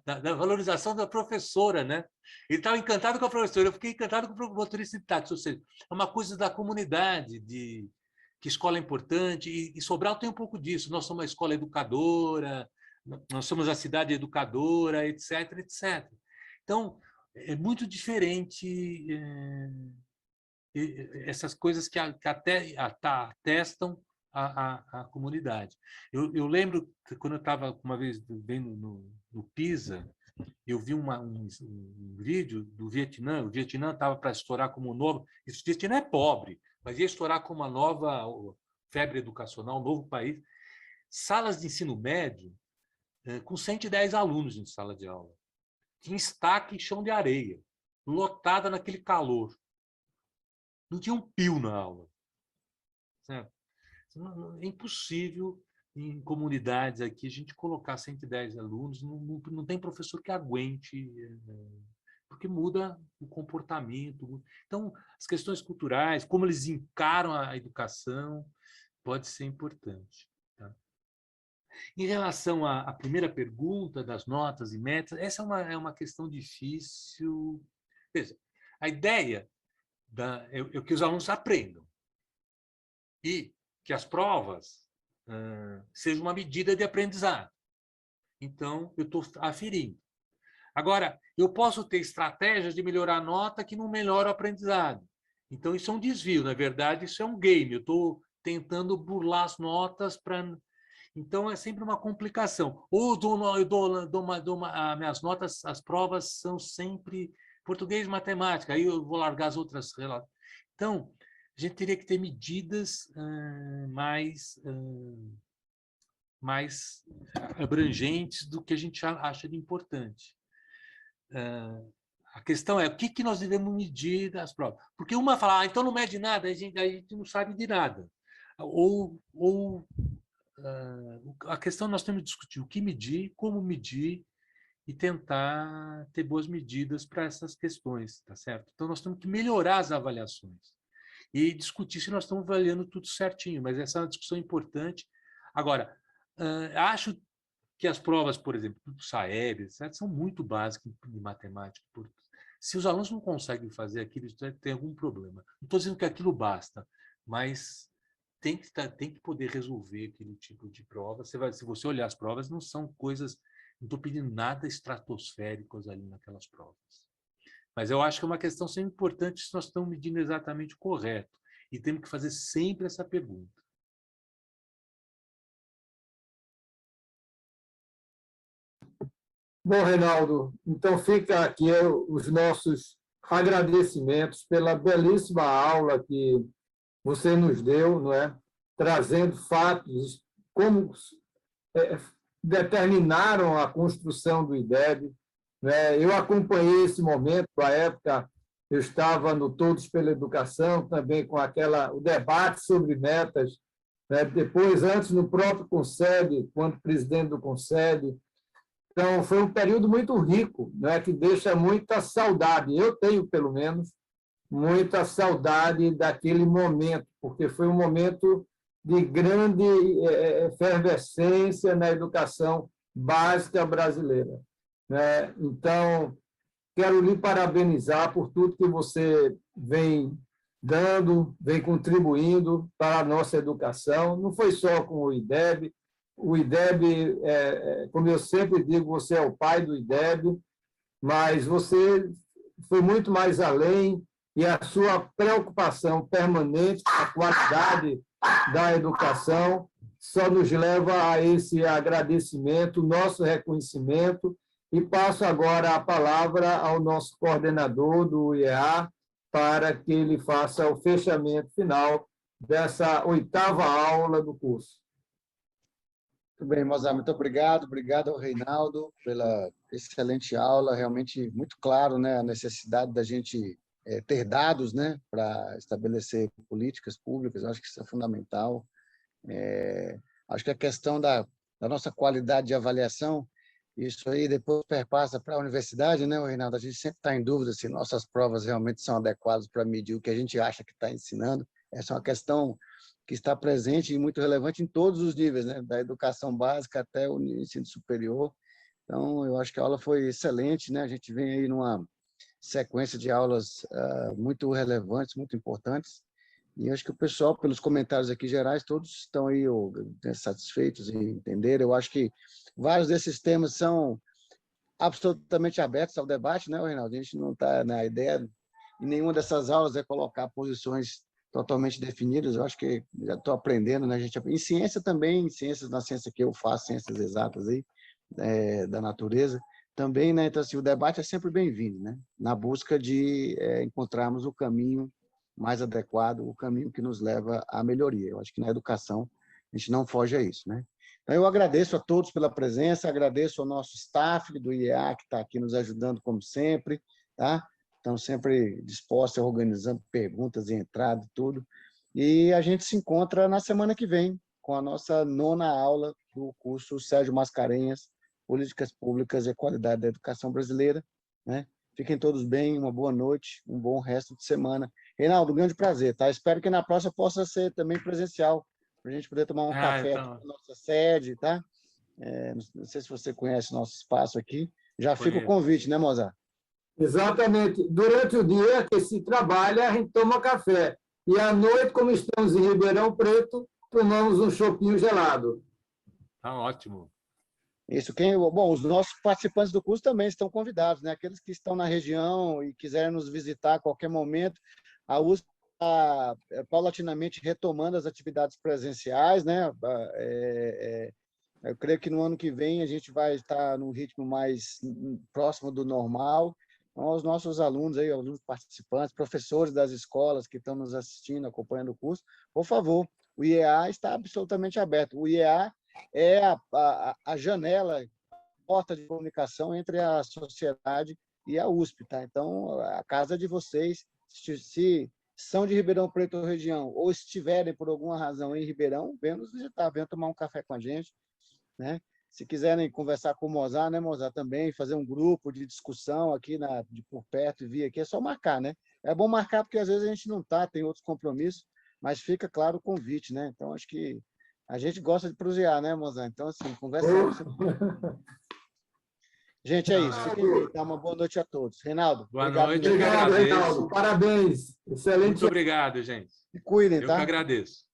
S3: da valorização da professora, né? Ele estava encantado com a professora, eu fiquei encantado com o motorista de táxi, ou seja, é uma coisa da comunidade, que escola é importante, e Sobral tem um pouco disso, nós somos uma escola educadora, nós somos a cidade educadora, etc, etc. Então, é muito diferente essas coisas que até atestam a comunidade. Eu lembro que quando eu estava uma vez vendo no PISA, eu vi um vídeo do Vietnã. O Vietnã estava para estourar como novo... O Vietnã é pobre, mas ia estourar como uma nova febre educacional, um novo país. Salas de ensino médio com 110 alunos em sala de aula. Tinha estaque e chão de areia, lotada naquele calor. Não tinha um pio na aula. Certo? É impossível, em comunidades aqui, a gente colocar 110 alunos, não tem professor que aguente, porque muda o comportamento. Então, as questões culturais, como eles encaram a educação, pode ser importante. Tá? Em relação à primeira pergunta das notas e metas, essa é uma questão difícil. Veja, a ideia é que os alunos aprendam e que as provas sejam uma medida de aprendizado. Então, eu estou aferindo. Agora, eu posso ter estratégias de melhorar a nota que não melhoram o aprendizado. Então, isso é um desvio. Na verdade, isso é um game. Eu estou tentando burlar as notas para... Então, é sempre uma complicação. Ou as minhas notas, as provas são sempre português e matemática. Aí eu vou largar as outras. Então, a gente teria que ter medidas mais abrangentes do que a gente acha de importante. A questão é o que nós devemos medir das provas. Porque uma fala, então não mede nada, a gente não sabe de nada. A questão nós temos que discutir o que medir, como medir e tentar ter boas medidas para essas questões, tá certo? Então, nós temos que melhorar as avaliações e discutir se nós estamos avaliando tudo certinho, mas essa é uma discussão importante. Agora, acho que as provas, por exemplo, do SAEB, etc., são muito básicas em matemática. Se os alunos não conseguem fazer aquilo, tem algum problema. Não estou dizendo que aquilo basta, mas tem que poder resolver aquele tipo de prova. Se você olhar as provas, não são coisas, não estou pedindo nada estratosféricos ali naquelas provas. Mas eu acho que é uma questão sempre importante se nós estamos medindo exatamente o correto. E temos que fazer sempre essa pergunta.
S2: Bom, Reinaldo, então fica aqui os nossos agradecimentos pela belíssima aula que você nos deu, não é? Trazendo fatos, como determinaram a construção do IDEB. Né? Eu acompanhei esse momento, à época eu estava no Todos pela Educação, também com o debate sobre metas, né? Depois, antes, no próprio Conselho, quando presidente do Conselho. Então, foi um período muito rico, né? Que deixa muita saudade. Eu tenho, pelo menos, muita saudade daquele momento, porque foi um momento de grande efervescência na educação básica brasileira. Né? Então, quero lhe parabenizar por tudo que você vem dando, vem contribuindo para a nossa educação. Não foi só com o IDEB. O IDEB, como eu sempre digo, você é o pai do IDEB, mas você foi muito mais além e a sua preocupação permanente com a qualidade da educação só nos leva a esse agradecimento, nosso reconhecimento, e passo agora a palavra ao nosso coordenador do IEA para que ele faça o fechamento final dessa 8ª aula do curso.
S1: Muito bem, Mozart, muito obrigado. Obrigado ao Reinaldo pela excelente aula. Realmente muito claro, né, a necessidade da gente ter dados, né, para estabelecer políticas públicas. Eu acho que isso é fundamental. Acho que a questão da nossa qualidade de avaliação, isso aí depois perpassa para a universidade, né, Reinaldo? A gente sempre está em dúvida se nossas provas realmente são adequadas para medir o que a gente acha que está ensinando. Essa é uma questão que está presente e muito relevante em todos os níveis, né? Da educação básica até o ensino superior. Então, eu acho que a aula foi excelente, né? A gente vem aí numa sequência de aulas muito relevantes, muito importantes, e acho que o pessoal, pelos comentários aqui gerais, todos estão aí satisfeitos em entender. Eu acho que vários desses temas são absolutamente abertos ao debate, né, Reinaldo? A gente não está na ideia, em nenhuma dessas aulas, é colocar posições totalmente definidas. Eu acho que já estou aprendendo, né? A gente, em ciência também, na ciência que eu faço, ciências exatas aí, da natureza, também, né? Então, assim, o debate é sempre bem-vindo, né? Na busca de encontrarmos o caminho mais adequado, o caminho que nos leva à melhoria. Eu acho que na educação a gente não foge a isso, né? Então, eu agradeço a todos pela presença, agradeço ao nosso staff do IEA, que está aqui nos ajudando, como sempre, tá? Estão sempre dispostos, organizando perguntas e entrada e tudo. E a gente se encontra na semana que vem, com a nossa 9ª aula do curso Sérgio Mascarenhas, Políticas Públicas e Qualidade da Educação Brasileira, né? Fiquem todos bem, uma boa noite, um bom resto de semana. Reinaldo, um grande prazer, tá? Espero que na próxima possa ser também presencial, para a gente poder tomar um café aqui na nossa sede, tá? Não sei se você conhece o nosso espaço aqui. Já fica o convite, né, Mozart?
S2: Exatamente. Durante o dia que se trabalha, a gente toma café. E à noite, como estamos em Ribeirão Preto, tomamos um chopinho gelado.
S3: Tá ótimo.
S1: Isso. Bom, os nossos participantes do curso também estão convidados, né? Aqueles que estão na região e quiserem nos visitar a qualquer momento, a USP está paulatinamente retomando as atividades presenciais, né? Eu creio que no ano que vem a gente vai estar num ritmo mais próximo do normal. Então, os nossos alunos, aí, alunos participantes, professores das escolas que estão nos assistindo, acompanhando o curso, por favor, o IEA está absolutamente aberto. O IEA é a janela, a porta de comunicação entre a sociedade e a USP, tá? Então, a casa de vocês, se são de Ribeirão Preto ou região, ou estiverem por alguma razão em Ribeirão, venham nos visitar, venham tomar um café com a gente, né? Se quiserem conversar com o Mozart, né, Mozart, também, fazer um grupo de discussão aqui por perto e vir aqui, é só marcar, né? É bom marcar porque às vezes a gente não está, tem outros compromissos, mas fica claro o convite, né? Então, acho que a gente gosta de prosear, né, Mozart? Então, assim, conversamos. Gente, é isso. Fiquem bem, tá? Uma boa noite a todos. Reinaldo,
S3: Boa
S1: obrigado.
S3: noite.
S2: Obrigado, Reinaldo. Parabéns. Excelente.
S3: Muito obrigado, gente.
S1: Se cuidem,
S3: Eu
S1: tá?
S3: que agradeço.